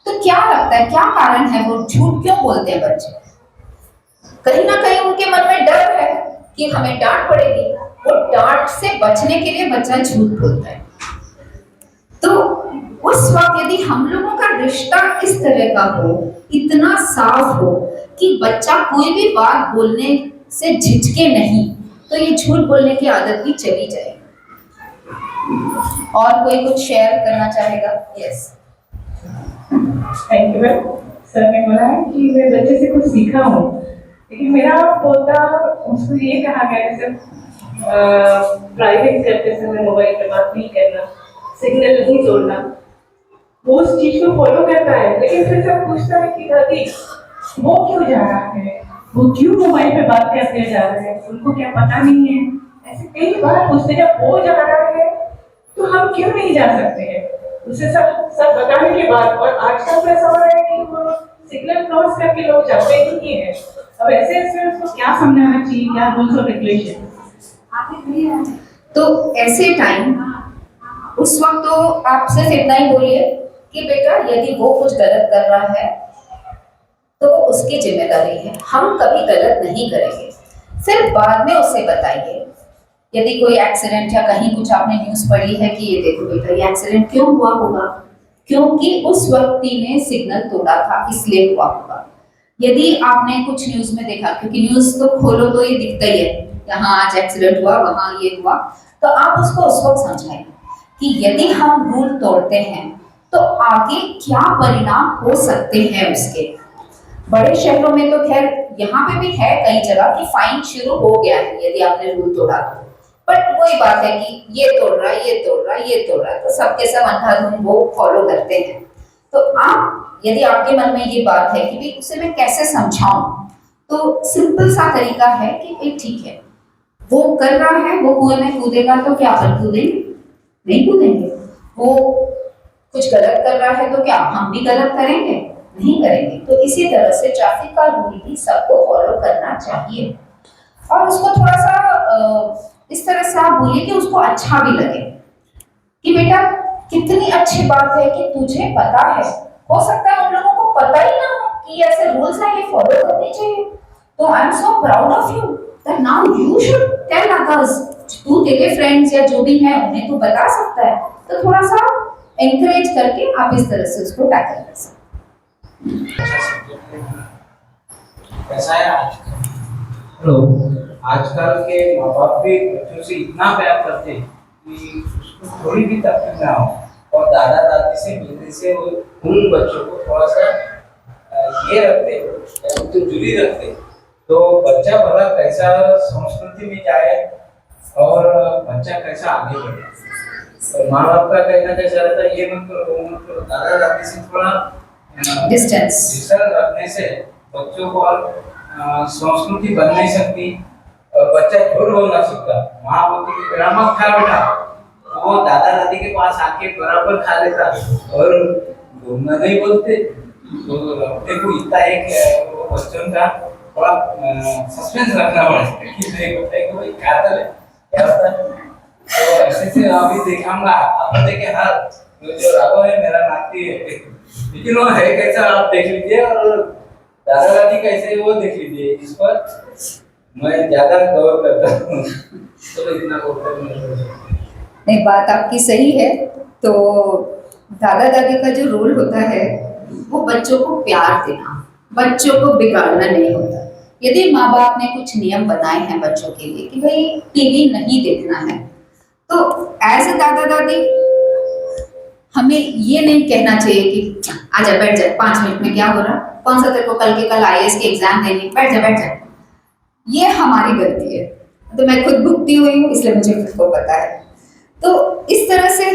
तो क्या लगता है क्या कारण है वो झूठ क्यों बोलते हैं बच्चे? कहीं ना कहीं उनके मन में डर है कि हमें डांट पड़ेगी, वो डांट से बचने के लिए बच्चा झूठ बोलता है। तो उस वक्त यदि हम लोगों का रिश्ता इस तरह का हो, इतना साफ हो कि बच्चा कोई भी बात बोलने से झिझके नहीं, तो ये झूठ बोलने की आदत भी चली जाएगी। और कोई कुछ शेयर करना चाहेगा? Yes, thank you ma'am. Sir ने बोला है कि मैं बच्चे से कुछ सीखा हूँ, लेकिन मेरा पोता उसको ये कहा गया जैसे ड्राइविंग करते समय मोबाइल पे बात नहीं करना, सिग्नल नहीं छोड़ना, वो उस चीज को फॉलो करता है। लेकिन फिर जब पूछता है कि दादी वो क्यों जा रहा है, वो क्यों मोबाइल पे बात करते जा रहे हैं, उनको क्या पता नहीं है, ऐसे कई बार पूछते। जब वो जा रहा है तो हम क्यों नहीं जा सकते हैं? उसे सब बताने के बाद, और आजकल तो ऐसा हो रहा है कि वो सिग्नल क्रॉस करके लोग जाते ही नहीं है। अब ऐसे उसको क्या समझाना चाहिए, क्या रूल्स और रेगुलेशन? तो ऐसे टाइम उस वक्त तो आप सिर्फ इतना ही बोलिए कि बेटा यदि वो कुछ गलत कर रहा है तो वो उसकी जिम्मेदारी है, हम कभी गलत नहीं करेंगे। फिर बाद में उसे बताइए, यदि कोई एक्सीडेंट या कहीं कुछ आपने न्यूज़ पढ़ी है कि ये देखो बेटा ये एक्सीडेंट क्यों हुआ होगा, क्योंकि उस व्यक्ति ने सिग्नल तोड़ा था इसलिए हुआ होगा। यदि आपने कुछ न्यूज़ में देखा, क्योंकि न्यूज़ तो खोलो तो ये दिखता ही है, यहाँ आज एक्सीडेंट हुआ, वहाँ ये हुआ, तो आप उसको उस वक्त समझाएं कि यदि हम रूल तोड़ते हैं तो आगे क्या परिणाम हो सकते हैं उसके। बड़े शहरों में तो खैर यहाँ पे भी है कई जगह कि फाइन शुरू हो गया है यदि आपने रूल तोड़ा तो, बट वही बात है कि ये तोड़ रहा है, ये तोड़ रहा है, ये तोड़ रहा है, तो सबके सब अंधाधुंध वो फॉलो करते हैं। तो आप यदि आपके मन में ये बात है कि भाई उसे मैं कैसे समझाऊं, तो सिंपल सा तरीका है कि भाई ठीक है वो कर रहा है, वो कुएं में कूदेगा तो क्या अपन कूदेंगे? नहीं कूदेंगे। वो कुछ गलत कर रहा है तो क्या हम भी गलत करेंगे? नहीं करेंगे। तो इसी तरह से ट्रैफिक का रूल भी सबको फॉलो करना चाहिए और उसको थोड़ा सा इस तरह से आप बोलिए कि उसको अच्छा भी लगे कि बेटा कितनी अच्छी बात है कि तुझे पता है। हो सकता है उन लोगों को पता ही ना हो कि ऐसे रूल्स हैं, ये फॉलो करने चाहिए। तो I am so proud of you that now you should tell others. तू तेरे फ्रेंड्स या जो भी है उन्हें तू बता सकता है, तो थोड़ा सा एनकरेज करके आप इस तरह से उसको टैकल कर सकते हैं। कैसा है आजकल? हेलो, आजकल के माँ बाप भी बच्चों से इतना प्यार करते हैं कि उसको थोड़ी भी तकलीफ ना हो, और दादा दादी से मिलने से वो उन बच्चों को थोड़ा सा ये रखते, तो जुड़ी रखते, तो बच्चा भला कैसा संस्कृति में जाए और बच्चा कैसा आगे बढ़े। तो माँ बाप का कहना कैसा रहता है, ये मत करो, वो मत करो। दादा दादी से थोड़ा डिस्टेंस रखने से बच्चों को संस्कृति बन नहीं सकती और बच्चा झूठ बोल ना सकता। माँ बोलती कि पेड़ा मत खा बेटा, वो दादा दादी के पास आके बराबर खा लेता और बोलना नहीं बोलते। तो देखो इतना एक बच्चों का थोड़ा सस्पेंस रखना पड़ता है कि देखो भाई क्या होता है। तो ऐसे से अभी दिखाऊंगा आप देखे हाल जो राघव है मेरा नाती है, लेकिन वो है कैसा आप देख लीजिए और दादा दादी कैसे वो देख लीजिए। इस पर मैं ज्यादा गौर करता हूँ। तो इतना नहीं, बात आपकी सही है। तो दादा दादी का जो रोल होता है वो बच्चों को प्यार देना, बच्चों को बिगाड़ना नहीं होता। यदि माँ बाप ने कुछ नियम बनाए हैं बच्चों के लिए कि भाई टीवी नहीं देखना है, तो एज अ दादा दादी हमें ये नहीं कहना चाहिए कि आजा बैठ जा, 5 मिनट में क्या हो रहा, कौन सा तेरे को कल के कल IAS के एग्जाम देनी, बैठ जा बैठ जा। ये हमारी गलती है। तो मैं खुद भुगती हुई हूँ इसलिए मुझे खुद को पता है। तो इस तरह से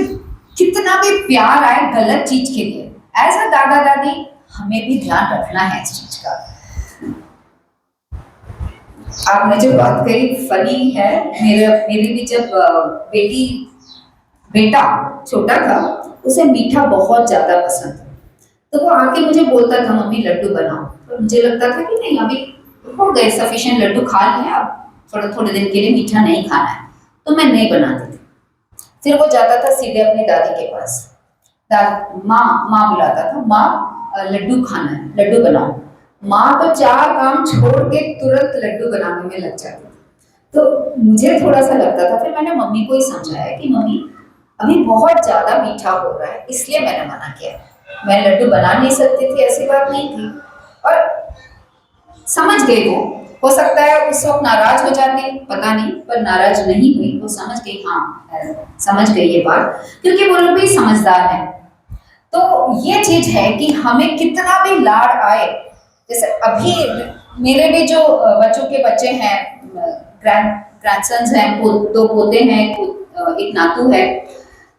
कितना भी प्यार आए गलत चीज के लिए, एज अ दादा दादी हमें भी ध्यान रखना है इस चीज का। आपने जो बात कही फनी है। मेरी भी जब बेटा छोटा था उसे मीठा बहुत ज्यादा पसंद था, तो वो आके मुझे बोलता था मम्मी लड्डू बनाओ। तो मुझे लगता था कि नहीं अभी हो गए सफिशिएंट लड्डू खा लिए, अब थोड़े दिन के लिए मीठा नहीं खाना है, तो मैं नहीं बनाती थी। फिर वो जाता था सीधे अपनी दादी के पास, माँ बुलाता था, माँ लड्डू खाना है, लड्डू बनाओ। माँ तो 4 काम छोड़ के तुरंत लड्डू बनाने में लग जाती। तो मुझे थोड़ा सा लगता था, फिर मैंने मम्मी को ही समझाया कि मम्मी अभी बहुत ज्यादा मीठा हो रहा है इसलिए मैंने मना किया। मैं लड्डू बना नहीं सकती थी, ऐसी बात नहीं थी। और समझ गई वो, हो सकता है उस वक्त नाराज हो जाती, पता नहीं, पर नाराज नहीं हुई, वो समझ गई, हाँ समझ गई ये बात, क्योंकि वो लोग भी समझदार हैं। तो ये चीज है कि हमें कितना भी लाड़ आए, जैसे अभी मेरे भी जो बच्चों के बच्चे हैं, ग्रैंडसन्स हैं, 2 पोते हैं, एक नातू है,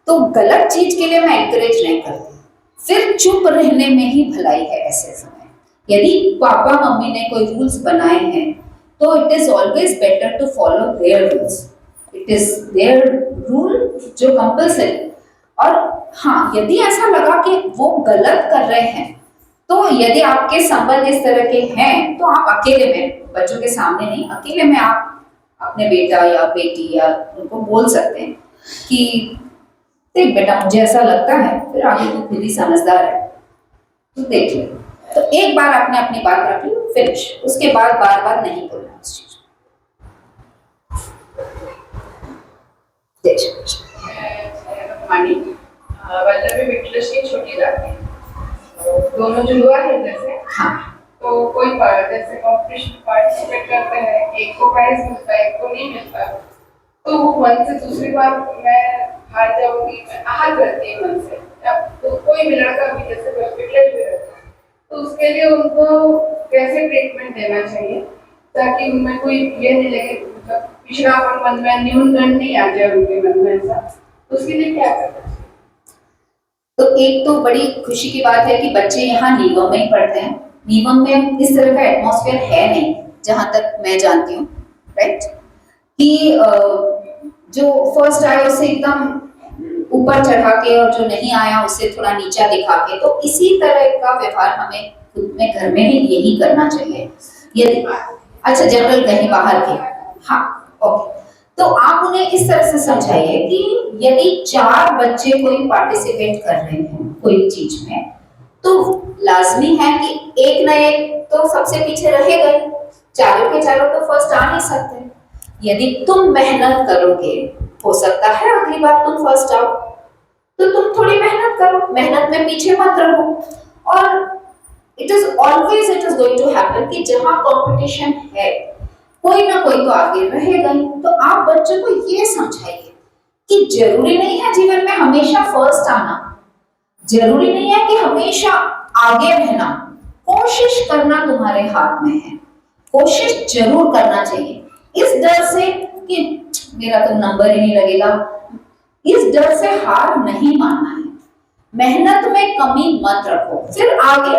तो गलत चीज के लिए मैं एनकरेज नहीं करती। फिर चुप रहने में ही भलाई है ऐसे समय। यदि पापा मम्मी ने कोई रूल्स बनाए हैं तो it is always better to follow their rules, it is their rule जो कंपल्सरी। और हाँ, यदि ऐसा लगा कि वो गलत कर रहे हैं, तो यदि आपके संबंध इस तरह के हैं तो आप अकेले में, बच्चों के सामने नहीं, अकेले में आप अपने बेटा या बेटी या उनको बोल सकते हैं कि देख बेटा मुझे ऐसा लगता है, फिर आगे तू खुद ही समझदार है, तू देख ले। तो एक बार आपने अपनी बात रख ली, फिनिश। उसके बाद बार बार नहीं बोलना उस चीज वल्लभी विठलशी छोटी जाती है, तो दोनों जुड़वा है जैसे, हाँ तो कोई जैसे कॉम्पिटिशन पार्टिसिपेट करते हैं, एक को प्राइज मिलता है, एक को नहीं मिलता, तो वो मन से दूसरी बार मैं हार जाऊंगी, मैं हार करती है मन से। अब तो कोई भी लड़का भी जैसे विठलेश भी रहता है, तो उसके लिए उनको कैसे ट्रीटमेंट देना चाहिए ताकि उनमें कोई ये नहीं लगे, मतलब पिछड़ापन मन में, न्यूनगंड नहीं आ जाए उनके मन में, ऐसा तो उसके लिए क्या करना चाहिए? तो एक तो बड़ी खुशी की बात है कि बच्चे यहाँ नीवम में ही पढ़ते हैं। नीवम में इस तरह का एटमॉस्फेयर है नहीं, जहां तक मैं जानती हूँ, राइट, कि जो फर्स्ट आया उसे एकदम ऊपर चढ़ा के और जो नहीं आया उसे थोड़ा नीचा दिखा के, तो इसी तरह का व्यवहार हमें खुद में घर में ही यही करना चाहिए। यदि अच्छा जनरल कहीं बाहर के, हाँ ओके, तो आप उन्हें इस तरह से समझाइए कि यदि 4 बच्चे कोई पार्टिसिपेट कर रहे हैं कोई चीज में, तो लाजमी है कि एक न एक तो सबसे पीछे रहेगा ही, चारों के चारों तो फर्स्ट आ नहीं सकते। यदि तुम मेहनत करोगे, हो सकता है अगली बार तुम फर्स्ट आओ, तो तुम थोड़ी मेहनत करो, मेहनत में पीछे मत रहो। और it is going to happen कि जहां कंपटीशन है कोई ना कोई तो आगे रहेगा ही। तो आप बच्चों को ये समझाइए कि जरूरी नहीं है जीवन में हमेशा फर्स्ट आना, जरूरी नहीं है कि हमेशा आगे रहना, कोशिश करना तुम्हारे हाथ में है, कोशिश जरूर करना चाहिए। इस डर से कि मेरा तो नंबर ही नहीं लगेगा, इस डर से हार नहीं मानना है। मेहनत में कमी मत रखो, फिर आगे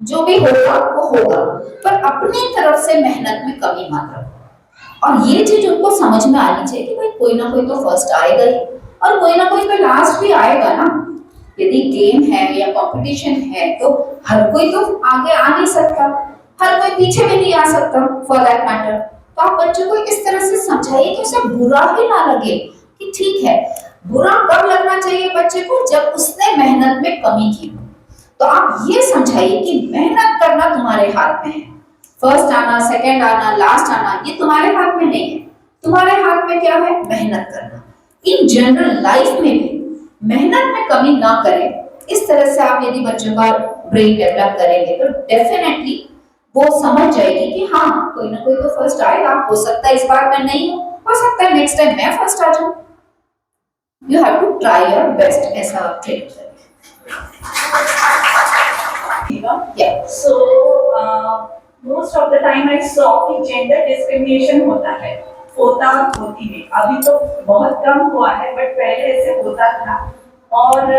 जो भी होगा वो होगा, पर अपनी तरफ से मेहनत में कमी मत रखो। और ये चीज उनको समझ में आनी चाहिए कि भाई कोई ना कोई तो फर्स्ट आएगा ही, और कोई ना कोई तो लास्ट भी आएगा ना। यदि गेम है या कंपटीशन है तो हर कोई तो आगे आ नहीं सकता, हर कोई पीछे भी नहीं आ सकता फॉर दैट मैटर। तो आप बच्चों को इस तरह से समझाइए कि उसे बुरा ही ना लगे, कि ठीक है, बुरा कब लगना चाहिए बच्चे को, जब उसने मेहनत में कमी की। तो आप ये समझाइए कि मेहनत करना तुम्हारे हाथ में है, फर्स्ट आना, सेकंड आना, लास्ट आना ये तुम्हारे हाथ में नहीं है। तुम्हारे हाथ में क्या है? मेहनत करना। इन जनरल लाइफ में भी मेहनत में कमी ना करें। इस तरह से आप यदि बच्चों का ब्रेन डेवलप करेंगे तो डेफिनेटली वो समझ जाएगी कि हाँ कोई ना कोई तो फर्स्ट आएगा, हो सकता है इस बार मैं नहीं हूँ, हो सकता है नेक्स्ट टाइम मैं फर्स्ट आ जाऊं। You have to try your best, ऐसा ट्रेन करें। Yeah. So most of the time I saw कि gender discrimination होती है। अभी तो बहुत कम हुआ है, बट पहले ऐसे होता था। और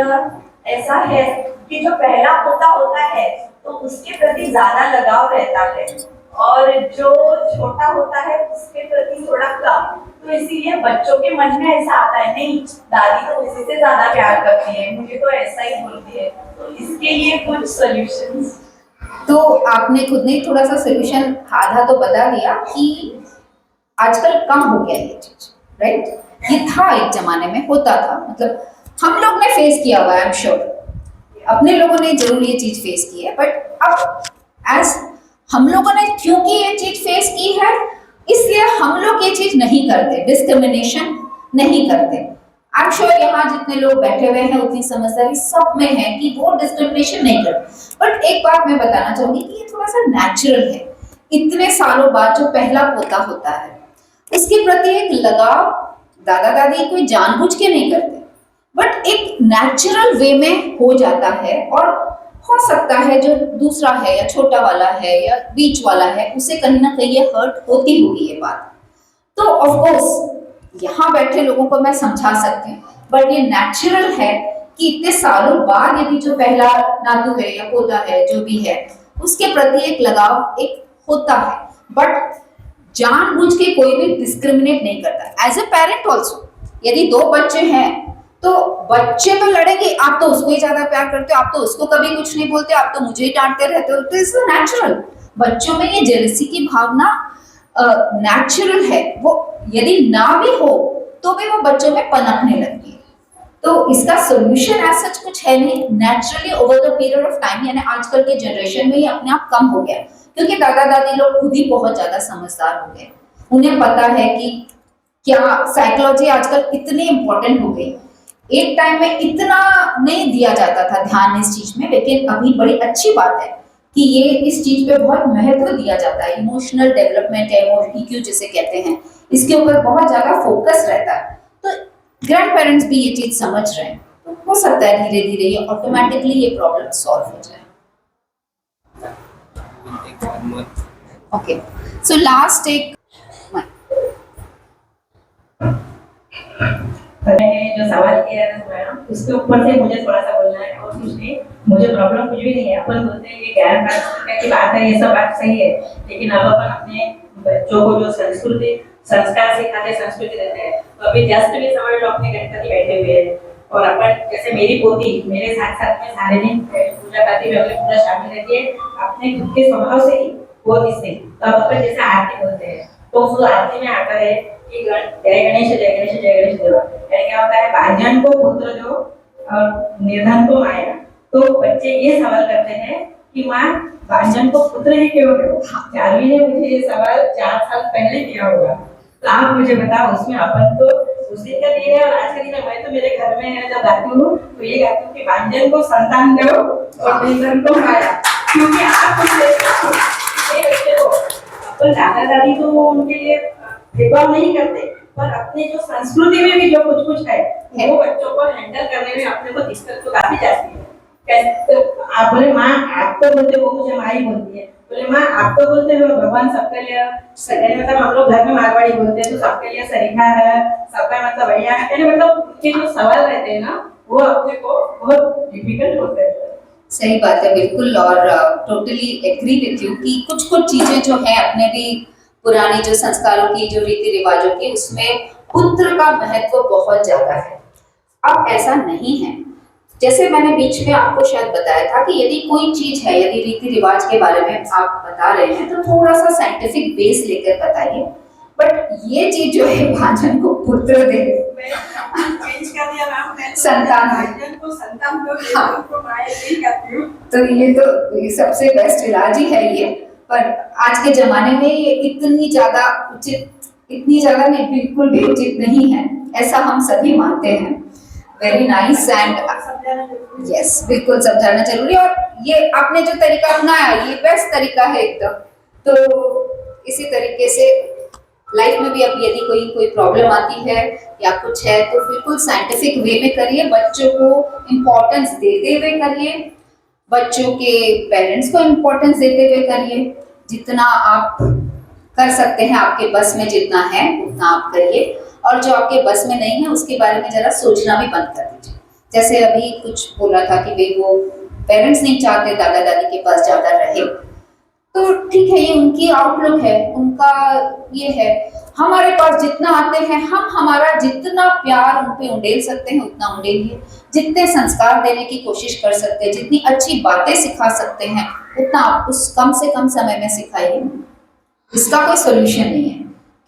ऐसा है कि जो पहला पोता होता है तो उसके प्रति ज्यादा लगाव रहता है, और जो छोटा होता है उसके प्रति थोड़ा कम। तो इसीलिए बच्चों के मन में ऐसा आता है, नहीं दादी तो उसी से ज्यादा प्यार करती है, मुझे तो ऐसा ही बोलती है। तो इसके लिए कुछ सॉल्यूशंस। तो आपने खुद ने थोड़ा सा सॉल्यूशन आधा तो बता दिया कि आजकल कम हो गया ये चीज, राइट? ये था एक जमाने में, होता था, मतलब हम लोग ने फेस किया हुआ है, आई एम श्योर अपने लोगों ने जरूर ये चीज फेस की है। बट अब एज हम लोगों ने क्योंकि ये चीज फेस की है, इसलिए हम लोग ये चीज नहीं करते, डिस्क्रिमिनेशन नहीं करते। आई एम श्योर यहाँ जितने लोग बैठे हुए हैं उतनी समझदारी सब में है कि वो डिस्क्रिमिनेशन नहीं करते। बट एक बात मैं बताना चाहूंगी कि ये थोड़ा सा नेचुरल है। इतने सालों बाद जो पहला पोता होता है उसके प्रति एक लगाव दादा दादी कोई जानबूझ के नहीं करते, बट एक नेचुरल वे में हो जाता है। और हो सकता है जो दूसरा है या छोटा वाला है या बीच वाला है उसे कहीं ना कहीं ये हर्ट होती होगी ये बात। तो ऑफ कोर्स यहाँ बैठे लोगों को मैं समझा सकती हूँ, बट ये नेचुरल है कि इतने सालों बाद यदि जो पहला नातू है या पोता है जो भी है उसके प्रति एक लगाव एक होता है। बट जानबूझ के कोई भी डिस्क्रिमिनेट नहीं करता। एज ए पेरेंट ऑल्सो यदि 2 बच्चे हैं तो बच्चे तो लड़ेंगे, आप तो उसको ही ज्यादा प्यार करते हो, आप तो उसको कभी कुछ नहीं बोलते, आप तो मुझे ही डांटते रहते हो। तो इट्स नेचुरल, बच्चों में ये जेलसी की भावना नेचुरल है। वो यदि ना भी हो तो भी वो बच्चों में पनपने लगती है। तो इसका सोल्यूशन एज सच कुछ है नहीं, naturally over the period of time, यानी आजकल के जनरेशन में ये अपने आप कम हो गया, क्योंकि दादा दादी लोग खुद ही बहुत ज्यादा समझदार हो गए। उन्हें पता है कि क्या साइकोलॉजी आजकल इतनी इंपॉर्टेंट हो गई। एक टाइम में इतना नहीं दिया जाता था ध्यान इस चीज में, लेकिन अभी बड़ी अच्छी बात है कि ये इस चीज पे बहुत महत्व दिया जाता है। इमोशनल डेवलपमेंट है, EQ जिसे कहते हैं, इसके ऊपर बहुत ज्यादा फोकस रहता है। तो ग्रैंड पेरेंट्स भी ये चीज समझ रहे हैं, तो हो सकता है धीरे धीरे ये ऑटोमेटिकली ये प्रॉब्लम सॉल्व हो जाए। ओके, सो लास्ट एक मैंने जो सवाल किया है ना मैडम, उसके ऊपर से मुझे थोड़ा सा बोलना है और कुछ नहीं। मुझे प्रॉब्लम कुछ भी नहीं है। अपन बोलते हैं ये ज्ञान की बात है, ये सब बात सही है, लेकिन अब अपन अपने बच्चों को जो संस्कृति संस्कार सिखाते, संस्कृति देते हैं, तो अभी जस्ट भी समझ लो अपने गणपति बैठे हुए हैं और अपन जैसे मेरी पोती मेरे साथ साथ में सारे दिन पूजा पाती में अपने पूरा शामिल रहती है अपने खुद के स्वभाव से ही वो इससे। तो अब अपन जैसे आरती बोलते हैं, तो उस आरती में आता है कि जय गणेश जय गणेश जय गणेश देवा, यानी क्या होता है, भाजन को पुत्र दो और निर्धन को माया। तो बच्चे ये सवाल करते हैं कि माँ भाजन को पुत्र ही क्यों दो? चारवी ने मुझे ये सवाल 4 साल पहले किया होगा, तो आप मुझे बताओ उसमें अपन तो उस दिन का दिन है और आज का दिन है। मैं तो मेरे घर में जब गाती हूँ तो ये गाती हूँ कि भाजन को संतान दो और निर्धन को माया, क्योंकि आप बच्चे को अपन दादा दादी तो उनके लिए भेदभाव नहीं करते, पर अपने जो संस्कृति में भी जो कुछ कुछ है वो बच्चों को हैंडल करने में अपने को दिक्कत तो काफी जाती है। कैसे आप बोले माँ आप तो बोलते हो, मुझे माँ ही बोलती है, बोले माँ आप तो बोलते हो भगवान सबके लिए, मतलब हम लोग घर में मारवाड़ी बोलते हैं तो सबके लिए सरीखा है, सबका मतलब बढ़िया है, मतलब उनके जो सवाल रहते हैं ना वो अपने को बहुत डिफिकल्ट होते हैं। सही बात है, बिल्कुल, और टोटली एग्री विथ यू कि कुछ कुछ चीजें जो है अपने भी पुरानी जो संस्कारों की, जो रीति रिवाजों की, उसमें पुत्र का महत्व बहुत ज्यादा है। अब ऐसा नहीं है, जैसे मैंने बीच में आपको शायद बताया था कि यदि कोई चीज है, यदि रीति रिवाज के बारे में आप बता रहे हैं तो थोड़ा सा साइंटिफिक बेस लेकर बताइए। बट ये चीज जो है भाजन को पुत्र दे संतान को संतान को माया नहीं करती हूँ। तो ये सबसे बेस्ट इलाज ही है ये। पर आज के जमाने में ये इतनी ज्यादा उचित, इतनी ज्यादा नहीं, बिल्कुल भी उचित नहीं है, ऐसा हम सभी मानते हैं। वेरी नाइस एंड यस, बिल्कुल समझाना जरूरी है। और ये आपने जो तरीका अपनाया ये बेस्ट तरीका है एकदम। तो इसी तरीके से लाइफ में भी अब यदि कोई प्रॉब्लम आती है या कुछ है तो बिल्कुल साइंटिफिक वे में करिए, बच्चों को इम्पोर्टेंस देते हुए करिए, बच्चों के पेरेंट्स को इम्पोर्टेंस देते हुए करिए। जितना आप कर सकते हैं, आपके बस में जितना है उतना आप करिए, और जो आपके बस में नहीं है उसके बारे में जरा सोचना भी बंद कर दीजिए। जैसे अभी कुछ बोला था कि भाई वो पेरेंट्स नहीं चाहते दादा दादी के पास ज्यादा रहे, तो ठीक है, ये उनकी आउटलुक है, उनका ये है। हमारे पास जितना आते हैं, हम हमारा जितना प्यार उन पे उंडेल सकते हैं उतना उंडेलिए, जितने संस्कार देने की कोशिश कर सकते हैं, जितनी अच्छी बातें सिखा सकते हैं उतना आप उस कम से कम समय में सिखाइए। इसका कोई सोल्यूशन नहीं है,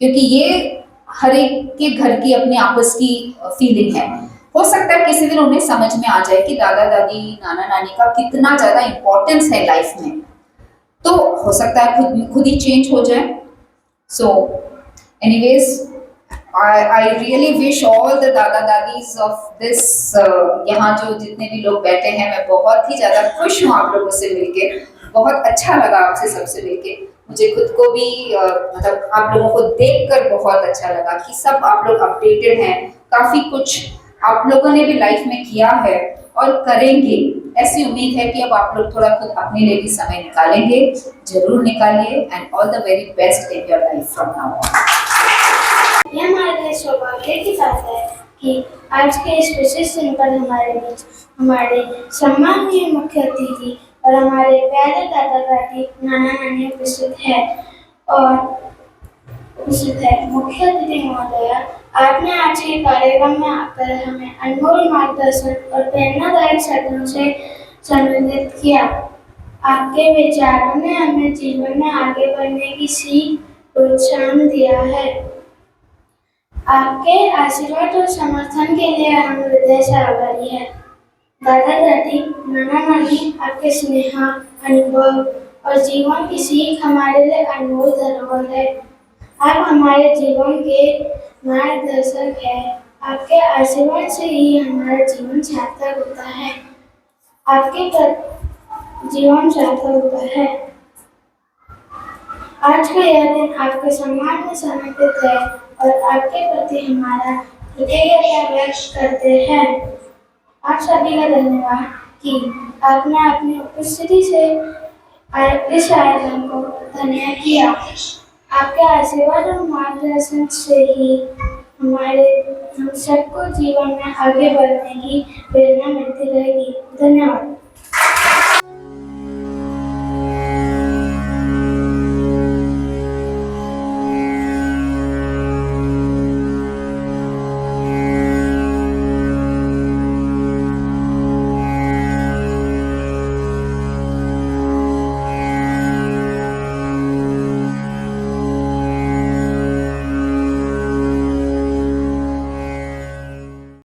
क्योंकि ये हर एक के घर की अपनी आपस की फीलिंग है। हो सकता है किसी दिन उन्हें समझ में आ जाए कि दादा दादी नाना नानी का कितना ज्यादा इम्पोर्टेंस है लाइफ में, तो हो सकता है खुद ही चेंज हो जाए। So anyways, I really wish all the दादा दादीज ऑफ दिस, यहाँ जो जितने भी लोग बैठे हैं, मैं बहुत ही ज्यादा खुश हूँ आप लोगों से मिलके, बहुत अच्छा लगा आपसे सबसे मिलके। मुझे खुद को भी मतलब आप लोगों को देखकर बहुत अच्छा लगा कि सब आप लोग अपडेटेड हैं, काफी कुछ आप लोगों ने भी लाइफ में किया है और करेंगे। ऐसी उम्मीद है कि अब आप लोग थोड़ा खुद अपने लिए भी समय निकालेंगे, जरूर निकालिए। And all the very best in your life from now on. ये हमारे लिए सौभाग्य की बात है कि आज के इस विशेष दिन पर हमारे बीच हमारे सम्माननीय मुख्य अतिथि और हमारे प्यारे दादा दादी नाना नानी उपस्थित है। मुख्य अतिथि महोदया, आपने आज के कार्यक्रम में आकर हमें अनमोल मार्गदर्शन और प्रेरणादायक शब्दों से संबोधित किया। आपके विचारों ने हमें जीवन में आगे बढ़ने की सीख प्रोत्साहन दिया है। आपके आशीर्वाद और समर्थन के लिए हम हृदय से आभारी हैं। दादा दादी, नाना नानी, आपके स्नेह, अनुभव और जीवन की सीख हमारे लिए अनमोल धरोहर है। आप हमारे जीवन के मार्गदर्शक हैं। आपके आशीर्वाद से ही हमारा जीवन सार्थक होता है। जीवन सार्थक होता है। आज का यह दिन आपके सम्मान में समर्पित है और आपके प्रति हमारा कृतज्ञता व्यक्त करते हैं। आप सभी का धन्यवाद कि आपने अपनी उपस्थिति से इस आयोजन को धन्य किया। आपके आशीर्वाद और मार्गदर्शन से ही हम सबको जीवन में आगे बढ़ने की प्रेरणा मिलती रहेगी। धन्यवाद।